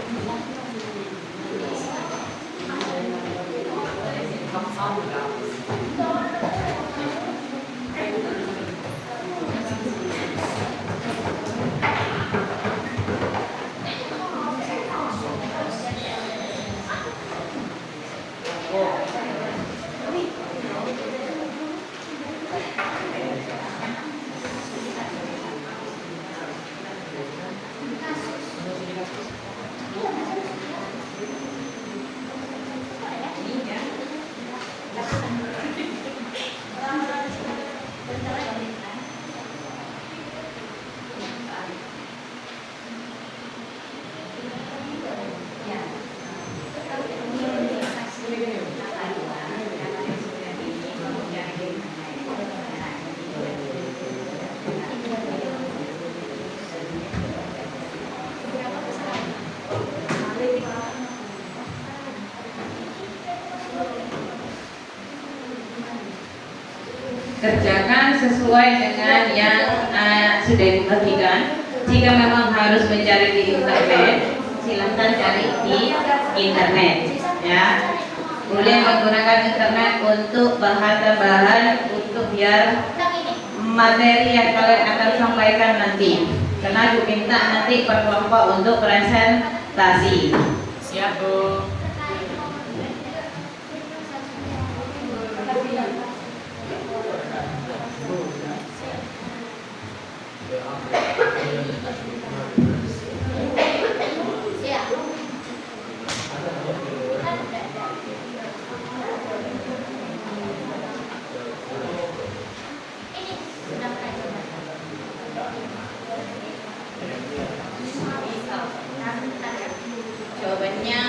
[SPEAKER 1] Kerjakan sesuai dengan yang sudah dibagikan. Jika memang harus mencari di internet, silahkan cari di internet ya. Boleh menggunakan internet untuk bahan tambahan untuk biar materi yang kalian akan sampaikan nanti. Karena aku minta nanti per kelompok untuk presentasi. Siap, Bu. Jawabannya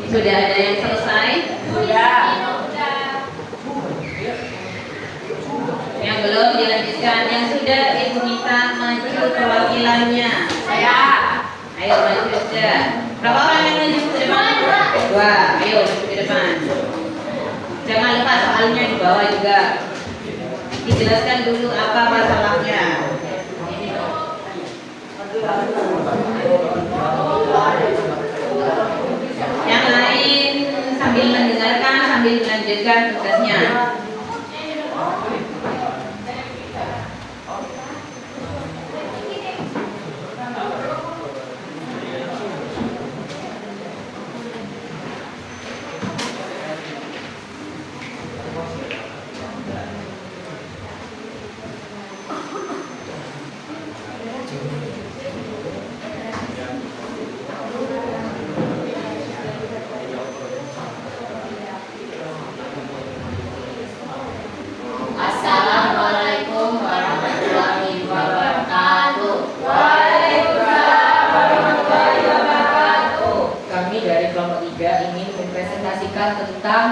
[SPEAKER 1] Sudah ada yang selesai? Sudah. Yang belum dilanjutkan, yang sudah Ibu minta maju perwakilannya. Saya. Ayo maju sudah. Berapa orang yang maju ke depan? Dua. Ayo maju ke depan. Jangan lupa soalnya di bawah juga. Dijelaskan dulu apa masalahnya. Yang lain sambil mendengarkan sambil melanjutkan tugasnya.
[SPEAKER 2] Assalamualaikum warahmatullahi wabarakatuh.
[SPEAKER 6] Waalaikumsalam warahmatullahi wabarakatuh. Kami dari kelompok 3 ingin mempresentasikan tentang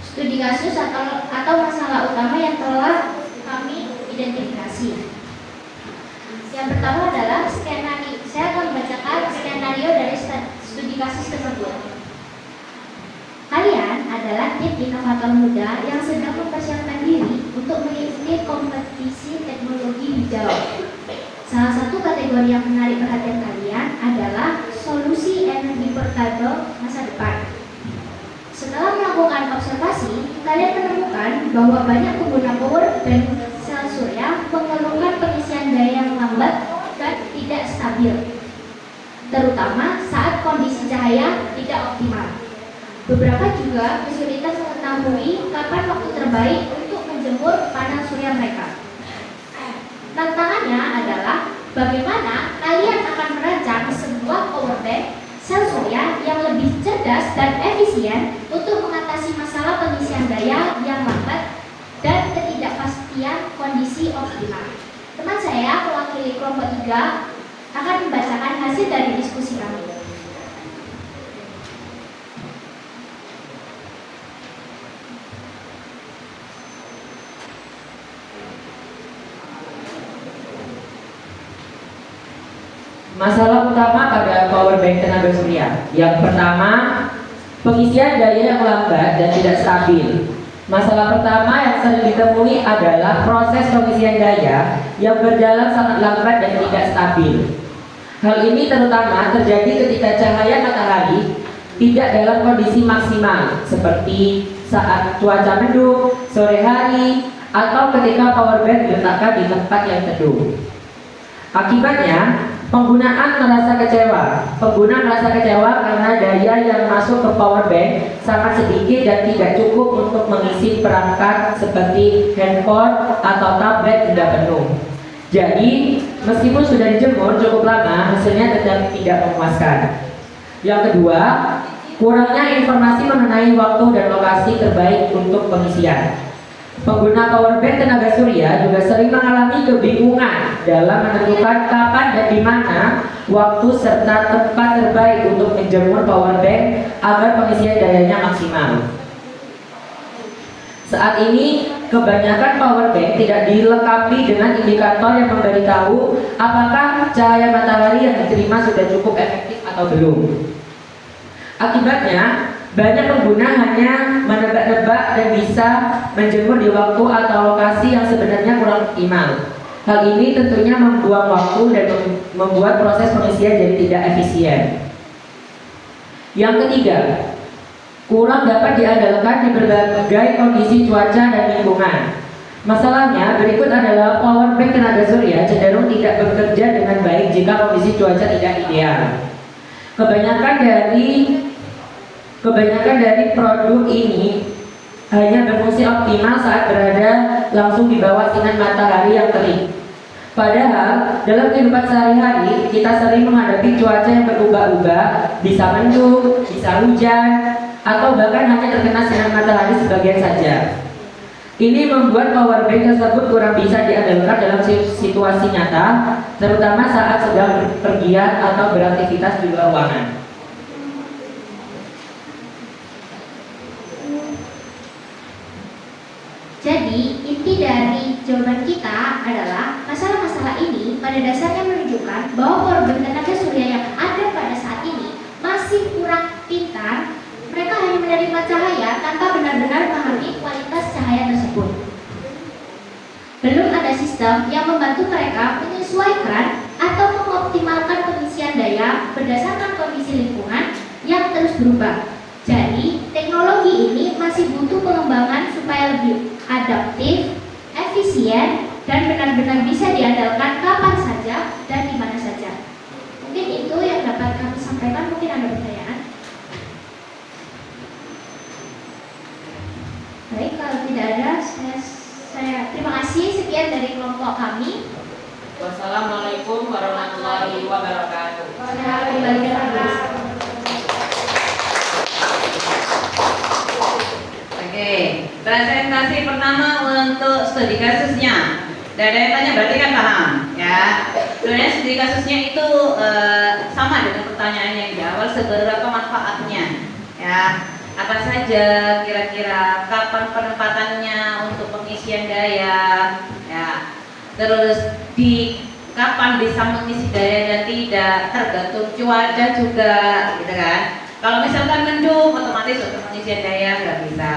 [SPEAKER 2] Studi kasus atau masalah utama yang telah kami identifikasi. Yang pertama adalah skena. Saya akan membacakan skena kreatif inovator muda yang sedang mempersiapkan diri untuk mengikuti kompetisi teknologi hijau. Salah satu kategori yang menarik perhatian kalian adalah solusi energi portable masa depan. Setelah melakukan observasi, kalian menemukan bahwa banyak pengguna power bank sel surya mengeluhkan pengisian daya yang lambat dan tidak stabil, terutama saat kondisi cahaya tidak optimal. Beberapa juga kesulitan mengetahui kapan waktu terbaik untuk menjemur panel surya mereka. Tantangannya adalah bagaimana kalian akan merancang sebuah power bank sel surya yang lebih cerdas dan efisien untuk mengatasi masalah pengisian daya yang lambat dan ketidakpastian kondisi optimal. Teman saya mewakili kelompok 3 akan membacakan hasil dari diskusi kami.
[SPEAKER 6] Masalah utama pada power bank tenaga surya. Yang pertama, pengisian daya yang lambat dan tidak stabil. Masalah pertama yang sering ditemui adalah proses pengisian daya yang berjalan sangat lambat dan tidak stabil. Hal ini terutama terjadi ketika cahaya matahari tidak dalam kondisi maksimal, seperti saat cuaca mendung, sore hari, atau ketika power bank diletakkan di tempat yang teduh. Akibatnya, pengguna merasa kecewa karena daya yang masuk ke power bank sangat sedikit dan tidak cukup untuk mengisi perangkat seperti handphone atau tablet hingga penuh. Jadi, meskipun sudah dijemur cukup lama, hasilnya tetap tidak memuaskan. Yang kedua, kurangnya informasi mengenai waktu dan lokasi terbaik untuk pengisian. Pengguna power bank tenaga surya juga sering mengalami kebingungan dalam menentukan kapan dan di mana waktu serta tempat terbaik untuk menjemur power bank agar pengisian dayanya maksimal. Saat ini, kebanyakan power bank tidak dilengkapi dengan indikator yang memberitahu apakah cahaya matahari yang diterima sudah cukup efektif atau belum. Akibatnya, banyak pengguna hanya menebak-nebak dan bisa menjemur di waktu atau lokasi yang sebenarnya kurang optimal. Hal ini tentunya membuang waktu dan membuat proses pengisian jadi tidak efisien. Yang ketiga, kurang dapat diandalkan di berbagai kondisi cuaca dan lingkungan. Masalahnya berikut adalah power bank tenaga surya cenderung tidak bekerja dengan baik jika kondisi cuaca tidak ideal. Kebanyakan dari produk ini hanya berfungsi optimal saat berada langsung di bawah sinar matahari yang terik. Padahal dalam kehidupan sehari-hari kita sering menghadapi cuaca yang berubah-ubah, bisa mendung, bisa hujan, atau bahkan hanya terkena sinar matahari sebagian saja. Ini membuat power bank tersebut kurang bisa diandalkan dalam situasi nyata, terutama saat sedang berpergian atau beraktivitas di luar ruangan.
[SPEAKER 2] Jadi, inti dari jawaban kita adalah masalah-masalah ini pada dasarnya menunjukkan bahwa power bank tenaga surya yang ada pada saat ini masih kurang pintar. Mereka hanya menerima cahaya tanpa benar-benar memahami kualitas cahaya tersebut. Belum ada sistem yang membantu mereka menyesuaikan atau mengoptimalkan pengisian daya berdasarkan kondisi lingkungan yang terus berubah. Jadi, teknologi ini masih butuh pengembangan supaya lebih adaptif, efisien, dan benar-benar bisa diandalkan kapan saja dan di mana saja. Mungkin itu yang dapat kami sampaikan. Mungkin ada pertanyaan? Baik, kalau tidak ada, saya terima kasih. Sekian dari kelompok kami.
[SPEAKER 6] Wassalamualaikum warahmatullahi wabarakatuh.
[SPEAKER 2] Saya kembalikan lagi.
[SPEAKER 1] Oke, presentasi pertama untuk studi kasusnya. Dan ada yang tanya berarti kan paham, ya. Sebenarnya studi kasusnya itu sama dengan pertanyaan yang di awal, seberapa manfaatnya, ya. Apa saja kira-kira, kapan penempatannya untuk pengisian daya, ya. Terus di kapan bisa mengisi daya dan tidak, tergantung cuaca juga, gitu kan. Kalau misalkan mendung, otomatis untuk pengisian daya nggak bisa.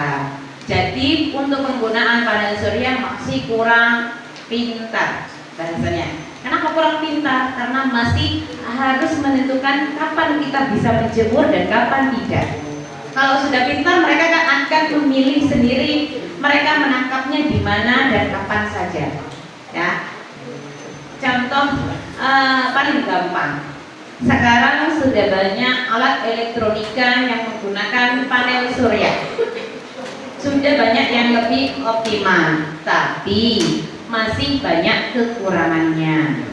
[SPEAKER 1] Jadi untuk penggunaan panel surya masih kurang pintar bahasanya. Kenapa kurang pintar? Karena masih harus menentukan kapan kita bisa menjemur dan kapan tidak. Kalau sudah pintar, mereka akan memilih sendiri mereka menangkapnya di mana dan kapan saja. Ya. Contoh paling gampang. Sekarang sudah banyak alat elektronika yang menggunakan panel surya. Sudah banyak yang lebih optimal, tapi masih banyak kekurangannya.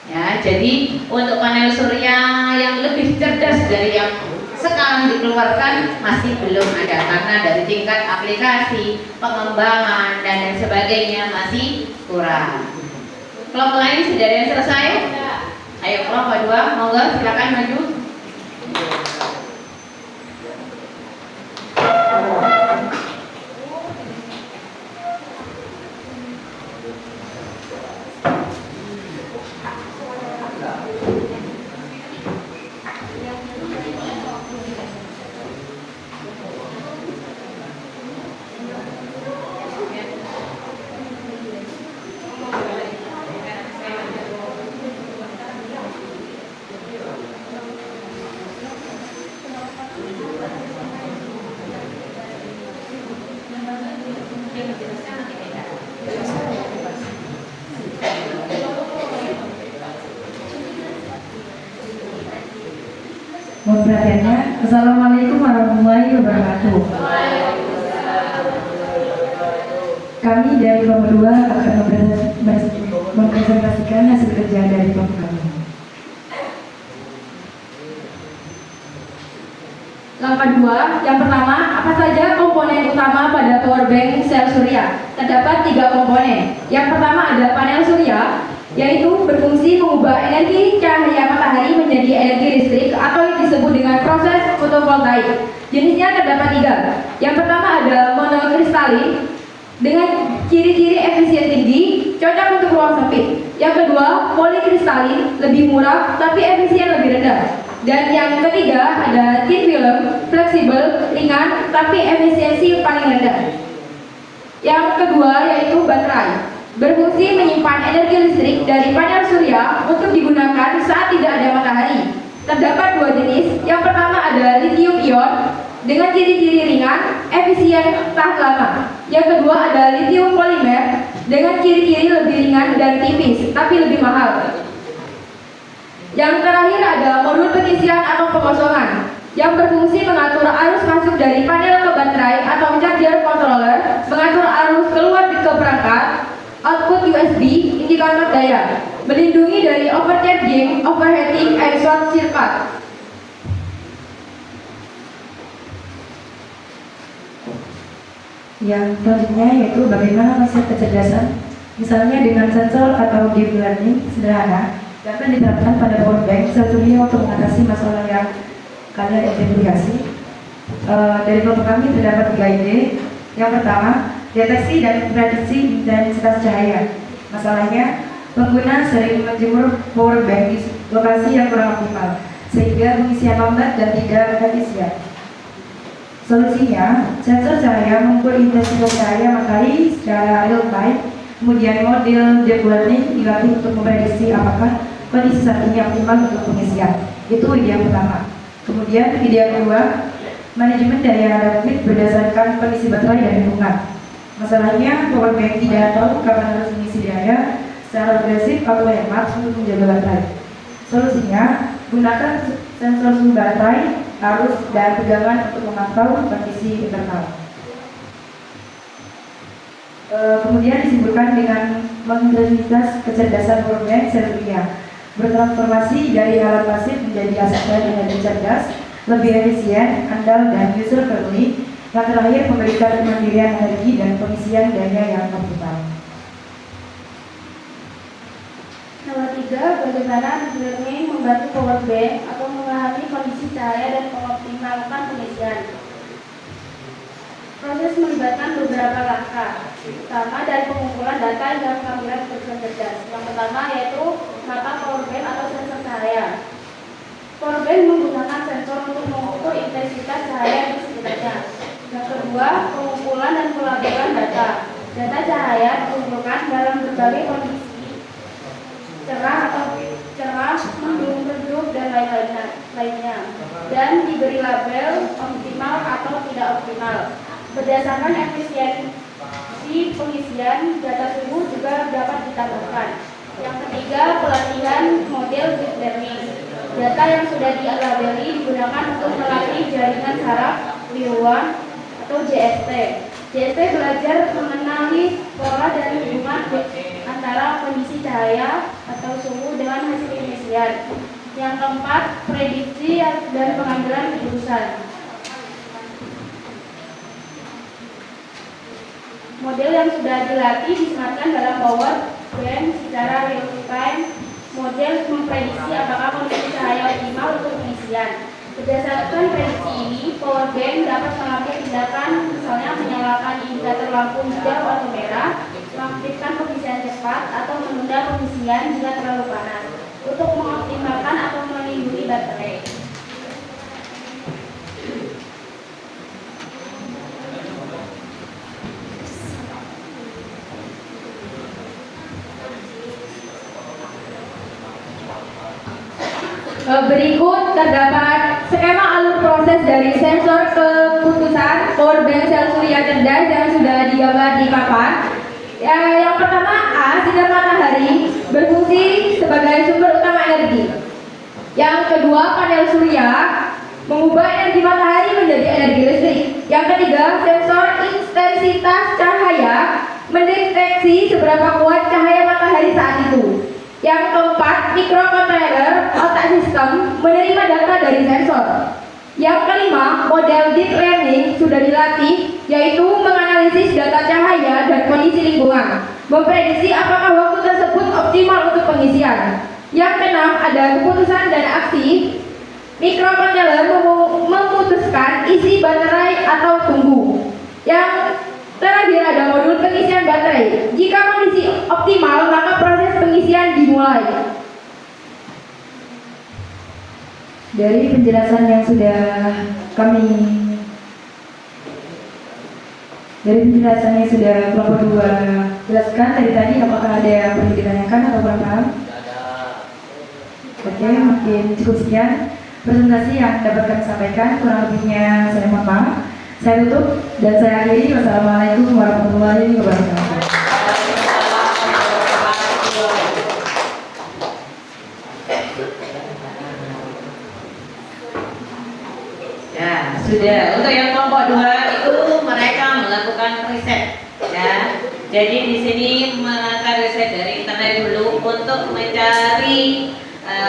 [SPEAKER 1] Ya, jadi untuk panel surya yang lebih cerdas dari yang sekarang dikeluarkan masih belum ada karena dari tingkat aplikasi, pengembangan dan lain sebagainya masih kurang. Kelompok lain sudah ada yang selesai? Ayo kelompok 2, monggo silakan maju.
[SPEAKER 7] Mohon perhatiannya. Assalamualaikum warahmatullahi wabarakatuh. Kami dari kelompok 2 akan mempresentasikan hasil kerja dari kelompok kami. Langkah 2, yang pertama, apa saja komponen utama pada power bank sel surya? Terdapat 3 komponen. Yang pertama adalah panel surya, yaitu berfungsi mengubah energi cahaya matahari menjadi energi listrik atau yang disebut dengan proses fotovoltaik. Jenisnya terdapat 3. Yang pertama adalah monokristalin dengan ciri-ciri efisien tinggi, cocok untuk ruang sempit. Yang kedua, polikristalin, lebih murah tapi efisien lebih rendah. Dan yang ketiga ada thin film, fleksibel, ringan tapi efisiensi paling rendah. Yang kedua yaitu baterai, berfungsi menyimpan energi listrik dari panel surya untuk digunakan saat tidak ada matahari. Terdapat 2 jenis. Yang pertama adalah lithium ion dengan ciri-ciri ringan, efisien, tahan lama. Yang kedua adalah lithium polimer dengan ciri-ciri lebih ringan dan tipis tapi lebih mahal. Yang terakhir adalah modul pengisian atau pengosongan yang berfungsi mengatur arus masuk dari panel ke baterai atau charger controller, mengatur arus keluar ke perangkat, output USB, indikator daya, melindungi dari overcharging, overheating, and short circuit. Yang selanjutnya yaitu bagaimana konsep kecerdasan, misalnya dengan sensor atau deep learning sederhana dapat diterapkan pada power bank sel surya untuk mengatasi masalah yang kalian identifikasi. Dari kelompok kami terdapat 3 ide. Yang pertama, deteksi dan prediksi intensitas cahaya. Masalahnya, pengguna sering menjemur power bank di lokasi yang kurang optimal, sehingga pengisian lambat dan tidak efisien. Solusinya, sensor cahaya mengukur intensitas cahaya matahari secara real time. Kemudian model deep learning dilatih untuk memprediksi apakah kondisi saat ini optimal untuk pengisian. Itu ide yang pertama. Kemudian ide yang kedua, manajemen daya adaptif berdasarkan kondisi baterai dan lingkungan. Masalahnya power bank tidak tahu kapan harus mengisi daya secara agresif atau hemat untuk menjaga baterai. Solusinya, gunakan sensor suhu baterai, arus, dan tegangan untuk memantau kondisi internal. Kemudian disebutkan dengan mengintegritas kecerdasan power bank sel surya, bertransformasi dari alat pasif menjadi aset energi cerdas, lebih efisien, andal, dan user friendly. Yang terakhir memberikan kemandirian energi dan pengisian daya yang optimal.
[SPEAKER 2] Nomor 3, bagaimana deep learning membantu power bank atau memahami kondisi cahaya dan mengoptimalkan pengisian. Proses melibatkan beberapa langkah, pertama dari pengumpulan data hingga pengambilan keputusan cerdas. Yang pertama yaitu mata power bank atau sensor cahaya. Power bank menggunakan sensor
[SPEAKER 7] sensor untuk mengukur intensitas cahaya di sekitarnya. Yang kedua, pengumpulan dan pelabelan data. Data cahaya dikumpulkan dalam berbagai kondisi, cerah atau cerah, mendung, redup, dan lainnya, dan diberi label optimal atau tidak optimal. Berdasarkan efisiensi pengisian, data suhu juga dapat ditambahkan. Yang ketiga, pelatihan model deep learning. Data yang sudah dilabeli digunakan untuk melatih jaringan saraf neuron atau JST. JST belajar mengenali pola dan hubungan antara kondisi cahaya atau suhu dengan hasil pengisian. Yang keempat, prediksi dan pengambilan keputusan. Model yang sudah dilatih disematkan dalam PowerBank secara real time. Model memprediksi apakah kondisi cahaya optimal untuk pengisian. Berdasarkan prediksi ini, PowerBank dapat mengambil tindakan, misalnya menyalakan indikator lampu hijau atau merah, mengaktifkan pengisian cepat, atau menunda pengisian jika terlalu panas, untuk mengoptimalkan atau melindungi baterai.
[SPEAKER 9] Berikut terdapat skema alur proses dari sensor keputusan PowerBank sel surya cerdas yang sudah digambar di papan. Yang pertama A, sinar matahari berfungsi sebagai sumber utama energi. Yang kedua, panel surya mengubah energi matahari menjadi energi listrik. Yang ketiga, sensor intensitas cahaya mendeteksi seberapa kuat cahaya matahari saat itu. Yang keempat, microcontroller otak sistem menerima data dari sensor. Yang kelima, model deep learning sudah dilatih, yaitu menganalisis data cahaya dan kondisi lingkungan, memprediksi apakah waktu tersebut optimal untuk pengisian. Yang keenam, ada keputusan dan aksi. Microcontroller memutuskan isi baterai atau tunggu. Yang terakhir ada modul pengisian baterai. Jika kondisi optimal, maka proses pengisian dimulai.
[SPEAKER 7] Dari penjelasan yang sudah kelompok 2 jelaskan tadi, apakah ada yang perlu ditanyakan atau kurang paham? Oke, mungkin cukup sekian presentasi yang dapat kami sampaikan. Kurang lebihnya saya mohon maaf. Saya tutup dan saya akhiri. Wassalamualaikum warahmatullahi wabarakatuh.
[SPEAKER 1] Ya, sudah. Untuk yang kelompok 2 itu mereka melakukan riset, ya. Jadi di sini melakukan riset dari internet dulu untuk mencari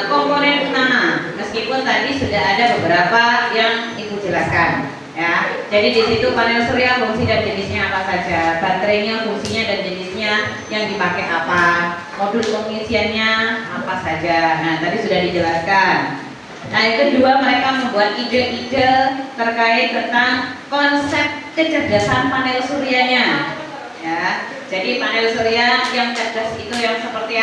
[SPEAKER 1] komponen utama. Meskipun tadi sudah ada beberapa yang Ibu jelaskan, ya. Jadi di situ panel surya fungsi dan jenisnya apa saja, baterainya fungsinya dan jenisnya yang dipakai apa, modul pengisiannya apa saja. Nah, tadi sudah dijelaskan. Nah, yang kedua, mereka membuat ide-ide terkait tentang konsep kecerdasan panel suryanya. Ya, jadi panel surya yang cerdas itu yang seperti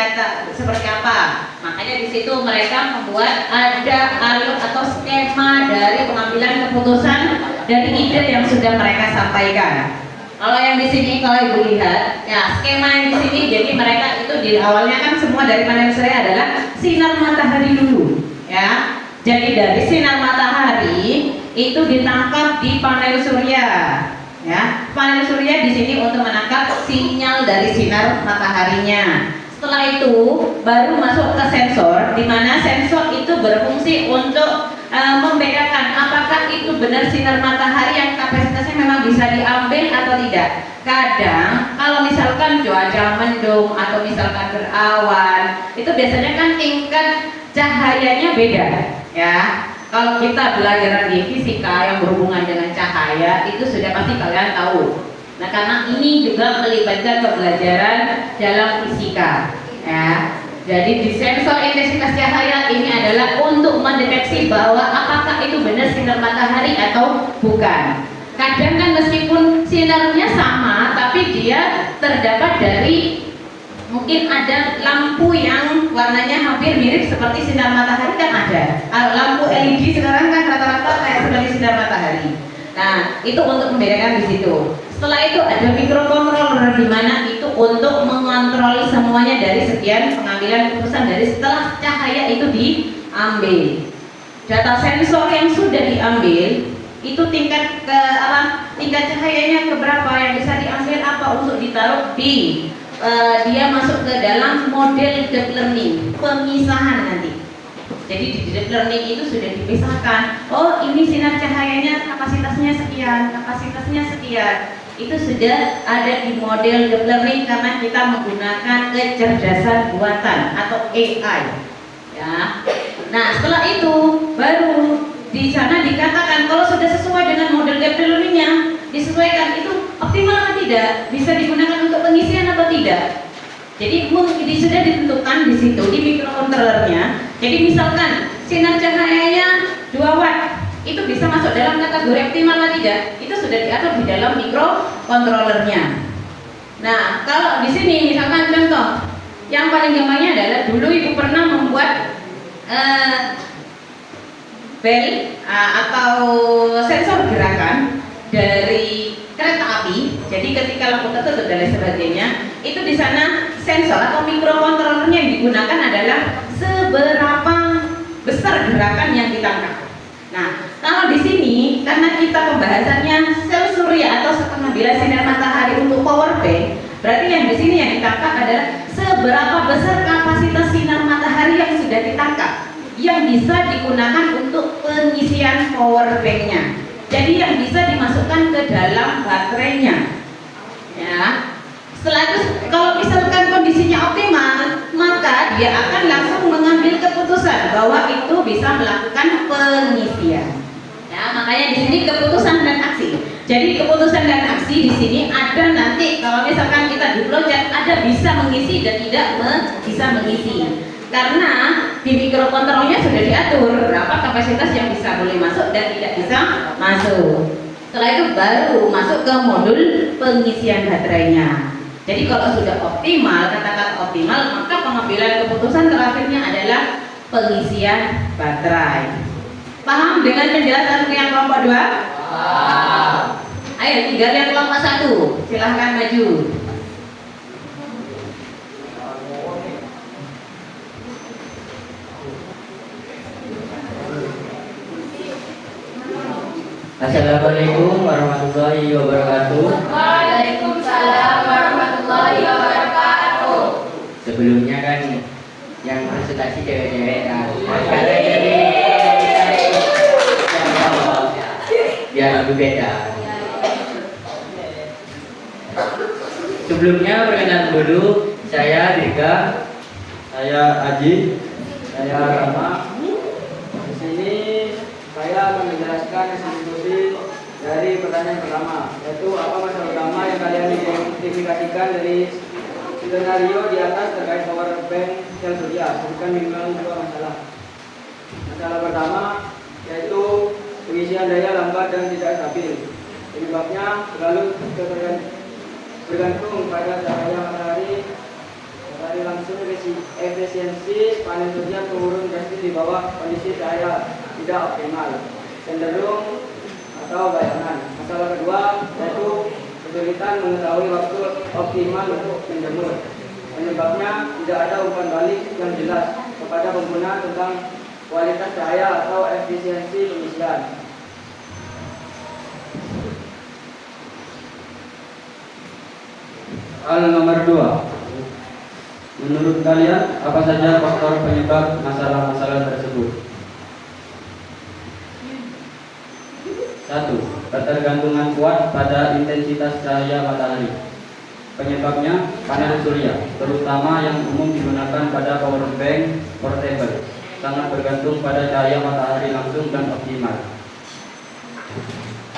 [SPEAKER 1] apa? Makanya di situ mereka membuat ada alur atau skema dari pengambilan keputusan dari ide yang sudah mereka sampaikan. Kalau yang di sini, kalau Ibu lihat, ya skema yang di sini, jadi mereka itu di awalnya kan semua dari panel surya adalah sinar matahari dulu, ya. Jadi dari sinar matahari itu ditangkap di panel surya. Ya, panel surya di sini untuk menangkap sinyal dari sinar mataharinya. Setelah itu baru masuk ke sensor, di mana sensor itu berfungsi untuk membedakan apakah itu benar sinar matahari yang kapasitasnya memang bisa diambil atau tidak. Kadang kalau misalkan cuaca mendung atau misalkan berawan, itu biasanya kan tingkat cahayanya beda, ya. Kalau kita belajar di fisika yang berhubungan dengan cahaya, itu sudah pasti kalian tahu. Nah, karena ini juga melibatkan pembelajaran dalam fisika, ya. Jadi di sensor intensitas cahaya ini adalah untuk mendeteksi bahwa apakah itu benar sinar matahari atau bukan. Kadang kan meskipun sinarnya sama, tapi dia terdapat dari mungkin ada lampu yang warnanya hampir mirip seperti sinar matahari kan ada. Lampu LED sekarang kan rata-rata sinar matahari. Nah, itu untuk membedakan di situ. Setelah itu ada microcontroller di mana itu untuk mengontrol semuanya dari sekian pengambilan keputusan dari setelah cahaya itu diambil. Data sensor yang sudah diambil itu tingkat cahayanya keberapa yang bisa diambil apa untuk ditaruh di dia masuk ke dalam model deep learning, pemisahan nanti. Jadi di deep learning itu sudah dipisahkan. Oh, ini sinar cahayanya kapasitasnya sekian. Itu sudah ada di model deep learning karena kita menggunakan kecerdasan buatan atau AI. Ya. Nah, setelah itu baru di sana dikatakan kalau sudah sesuai dengan model deep learningnya, disesuaikan itu optimal atau tidak, bisa digunakan untuk pengisian atau tidak. Jadi sudah ditentukan di situ di microcontrollernya. Jadi misalkan sinar cahayanya 2 watt, itu bisa masuk dalam kategori optimal atau tidak, itu sudah diatur di dalam microcontrollernya. Nah, kalau di sini misalkan contoh yang paling gampangnya adalah dulu ibu pernah membuat bel atau sensor gerakan dari kereta api. Jadi ketika lampu tertutup dan lain sebagainya, itu di sana sensor atau microcontrollernya yang digunakan adalah seberapa besar gerakan yang ditangkap. Nah, kalau di sini karena kita pembahasannya sel surya atau pengambilan sinar matahari untuk power bank, berarti yang di sini yang ditangkap adalah seberapa besar kapasitas sinar matahari yang sudah ditangkap yang bisa digunakan untuk pengisian power bank-nya. Jadi yang bisa dimasukkan ke dalam baterainya. Ya. Setelah itu kalau misalkan kondisinya optimal, maka dia akan langsung mengambil keputusan bahwa itu bisa melakukan pengisian. Ya, makanya di sini keputusan dan aksi. Jadi keputusan dan aksi di sini ada nanti kalau misalkan kita di project ada bisa mengisi dan tidak bisa mengisi. Karena di microcontrollernya sudah diatur berapa kapasitas yang bisa boleh masuk dan tidak bisa masuk. Setelah itu baru masuk ke modul pengisian baterainya. Jadi kalau sudah optimal, katakan optimal, maka pengambilan keputusan terakhirnya adalah pengisian baterai. Paham dengan penjelasan yang kelompok 2? Ayo tinggal yang kelompok 1. Silahkan maju.
[SPEAKER 6] Assalamualaikum warahmatullahi wabarakatuh.
[SPEAKER 9] Waalaikumsalam warahmatullahi wabarakatuh.
[SPEAKER 6] Sebelumnya kan yang presentasi cewek-cewek kan. Sekarang ini biar lebih beda. Sebelumnya perkenalan dulu, saya Dirga,
[SPEAKER 3] Saya Aji,
[SPEAKER 8] Saya Rama. Di sini saya akan menjelaskan institusi dari pertanyaan pertama, yaitu apa masalah utama yang kalian identifikasikan dari skenario di atas terkait power bank sel surya. Sebutkan minimal 2 masalah. Masalah pertama yaitu pengisian daya lambat dan tidak stabil. Penyebabnya selalu bergantung pada cahaya matahari langsung. Efisiensi panel surya turun drastis di bawah kondisi cahaya tidak optimal, cenderung atau bayangan. Masalah kedua yaitu kesulitan mengetahui waktu optimal untuk menjemur. Penyebabnya tidak ada umpan balik yang jelas kepada pengguna tentang kualitas cahaya atau efisiensi pengisian.
[SPEAKER 3] Hal nomor 2. Menurut kalian, apa saja faktor penyebab masalah-masalah tersebut? 1. Ketergantungan kuat pada intensitas cahaya matahari. Penyebabnya panel surya, terutama yang umum digunakan pada power bank portable, sangat bergantung pada cahaya matahari langsung dan optimal.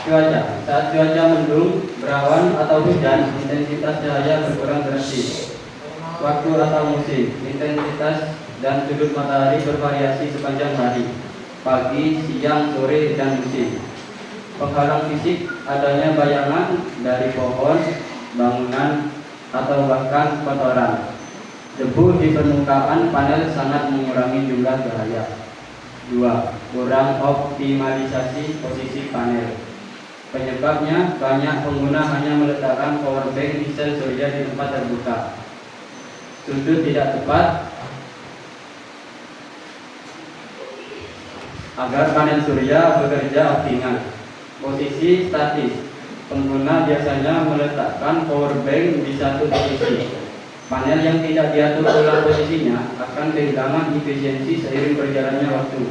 [SPEAKER 3] Cuaca. Saat cuaca mendung, berawan atau hujan, intensitas cahaya berkurang drastis. Waktu atau musim, intensitas dan sudut matahari bervariasi sepanjang hari, pagi, siang, sore, dan musim. Penghalang fisik, adanya bayangan dari pohon, bangunan, atau bahkan kotoran. Debu di permukaan panel sangat mengurangi jumlah cahaya. 2. Kurang optimalisasi posisi panel. Penyebabnya, banyak pengguna hanya meletakkan power bank di sel surya di tempat terbuka. Sudut tidak tepat agar panel surya bekerja optimal. Posisi statis. Pengguna biasanya meletakkan power bank di satu posisi. Panel yang tidak diatur ulang posisinya akan kehilangan efisiensi seiring berjalannya waktu.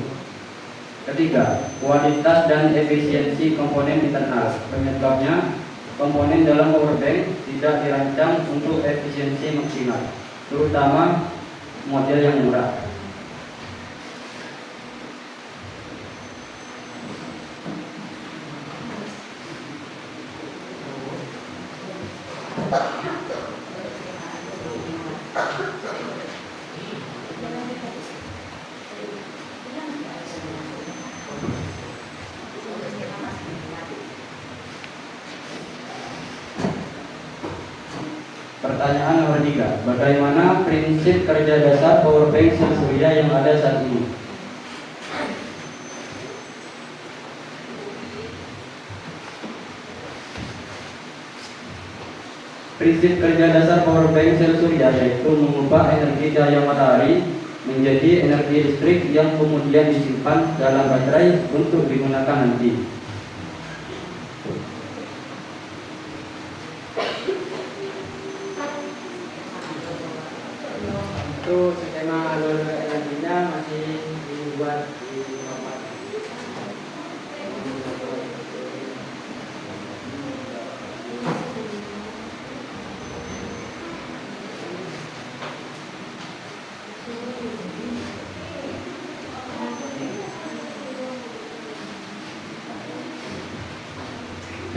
[SPEAKER 3] Ketiga, kualitas dan efisiensi komponen internal. Penyebabnya, komponen dalam power bank tidak dirancang untuk efisiensi maksimal, terutama model yang murah. Pertanyaan nomor 3. Bagaimana prinsip kerja dasar power bank sel surya yang ada saat ini? Prinsip kerja dasar power bank sel surya yaitu mengubah energi cahaya matahari menjadi energi listrik yang kemudian disimpan dalam baterai untuk digunakan nanti.
[SPEAKER 8] Itu skema alur energinya masih dibuat di papan.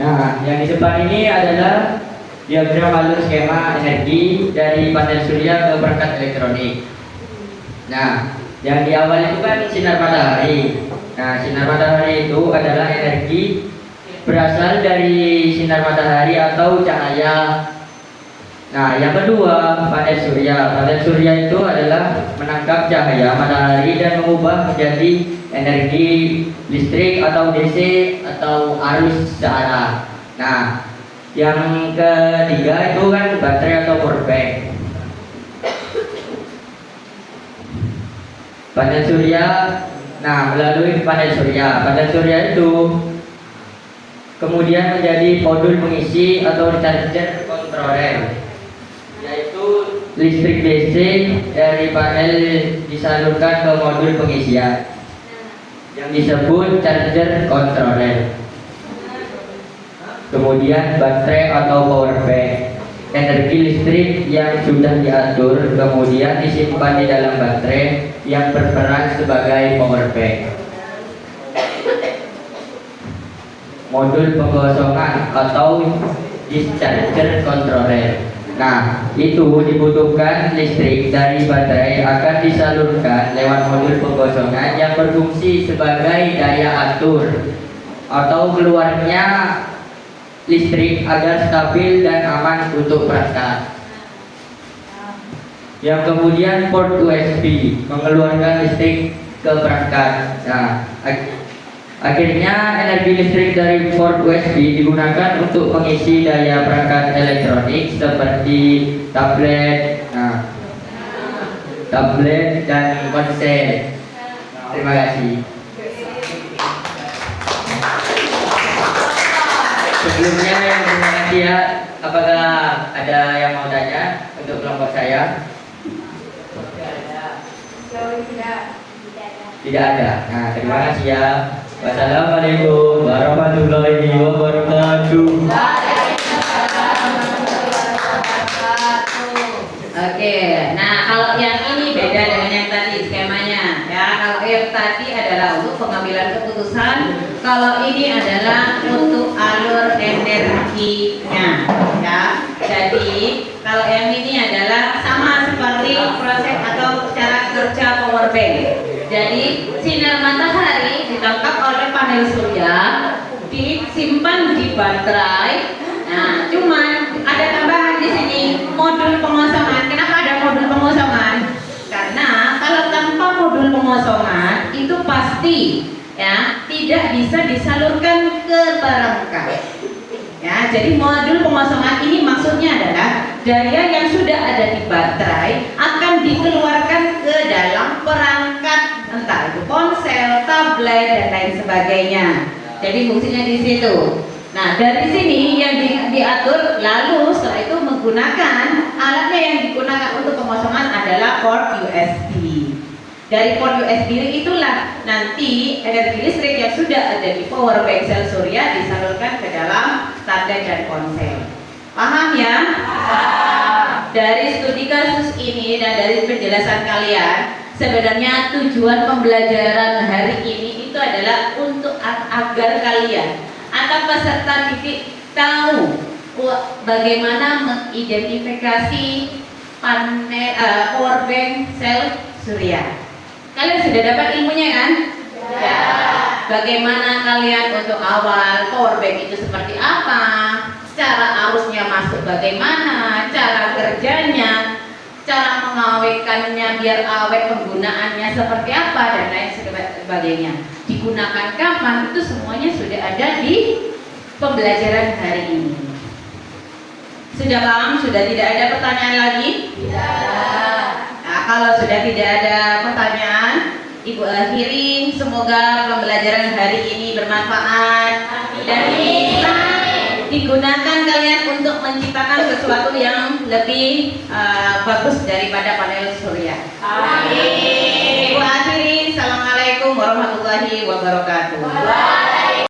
[SPEAKER 6] Nah, yang di depan ini adalah diagram alur skema energi dari panel surya ke perangkat elektronik. Nah, yang di awal itu kan sinar matahari. Nah, sinar matahari itu adalah energi berasal dari sinar matahari atau cahaya. Nah, yang kedua panel surya. Panel surya itu adalah menangkap cahaya matahari dan mengubah menjadi energi listrik atau DC atau arus searah. Nah, yang ketiga itu kan baterai atau power bank. Panel surya, nah melalui panel surya itu kemudian menjadi modul pengisi atau charger controller, yaitu listrik DC dari panel disalurkan ke modul pengisian yang disebut charger controller. Kemudian baterai atau power bank, energi listrik yang sudah diatur kemudian disimpan di dalam baterai yang berperan sebagai power bank. Modul penggosongan atau discharger controller. Nah, itu dibutuhkan listrik dari baterai akan disalurkan lewat modul penggosongan yang berfungsi sebagai daya atur atau keluarnya listrik agar stabil dan aman untuk perangkat. Yang kemudian port USB mengeluarkan listrik ke perangkat. Nah, akhirnya energi listrik dari port USB digunakan untuk mengisi daya perangkat elektronik seperti tablet, tablet dan ponsel. Terima kasih. Sebelumnya terima kasih ya. Apakah ada yang mau tanya untuk kelompok saya? Tidak ada. Nah, terima kasih ya. Wassalamualaikum warahmatullahi wabarakatuh.
[SPEAKER 1] Oke, nah kalau yang ini beda dengan yang tadi skemanya ya. Kalau yang tadi adalah untuk pengambilan keputusan, kalau ini adalah untuk alur energinya ya. Jadi kalau yang ini adalah sama seperti proses atau cara kerja power bank. Jadi sinar matahari ditangkap oleh panel surya, disimpan di baterai. Nah, cuman ada tambahan di sini modul pengosongan. Kenapa ada modul pengosongan? Karena kalau tanpa modul modul pengosongan itu pasti ya tidak bisa disalurkan ke perangkat. Ya, jadi modul pengosongan ini maksudnya adalah daya yang sudah ada di baterai akan dikeluarkan ke dalam perangkat, entah itu ponsel, tablet dan lain sebagainya. Jadi fungsinya di situ. Nah, dari sini yang diatur, lalu setelah itu menggunakan alatnya yang digunakan untuk pengosongan adalah port USB. Dari port USB itulah nanti energi listrik yang sudah ada di power bank sel surya disalurkan ke dalam tablet dan ponsel. Paham ya? Dari studi kasus ini dan dari penjelasan kalian, sebenarnya tujuan pembelajaran hari ini itu adalah untuk agar kalian atau peserta didik tahu bagaimana mengidentifikasi panel power bank sel surya. Kalian sudah dapat ilmunya kan? Ya. Bagaimana kalian untuk awal power bank itu seperti apa? Cara arusnya masuk bagaimana? Cara kerjanya? Cara mengawetkannya biar awet, penggunaannya seperti apa dan lain sebagainya. Digunakan kapan? Itu semuanya sudah ada di pembelajaran hari ini. Sudah paham? Sudah tidak ada pertanyaan lagi? Tidak. Nah, kalau sudah tidak ada pertanyaan, Ibu akhiri. Semoga pembelajaran hari ini bermanfaat dan bisa digunakan kalian untuk menciptakan sesuatu yang lebih bagus daripada panel surya. Amin. Ibu akhiri. Assalamualaikum warahmatullahi wabarakatuh.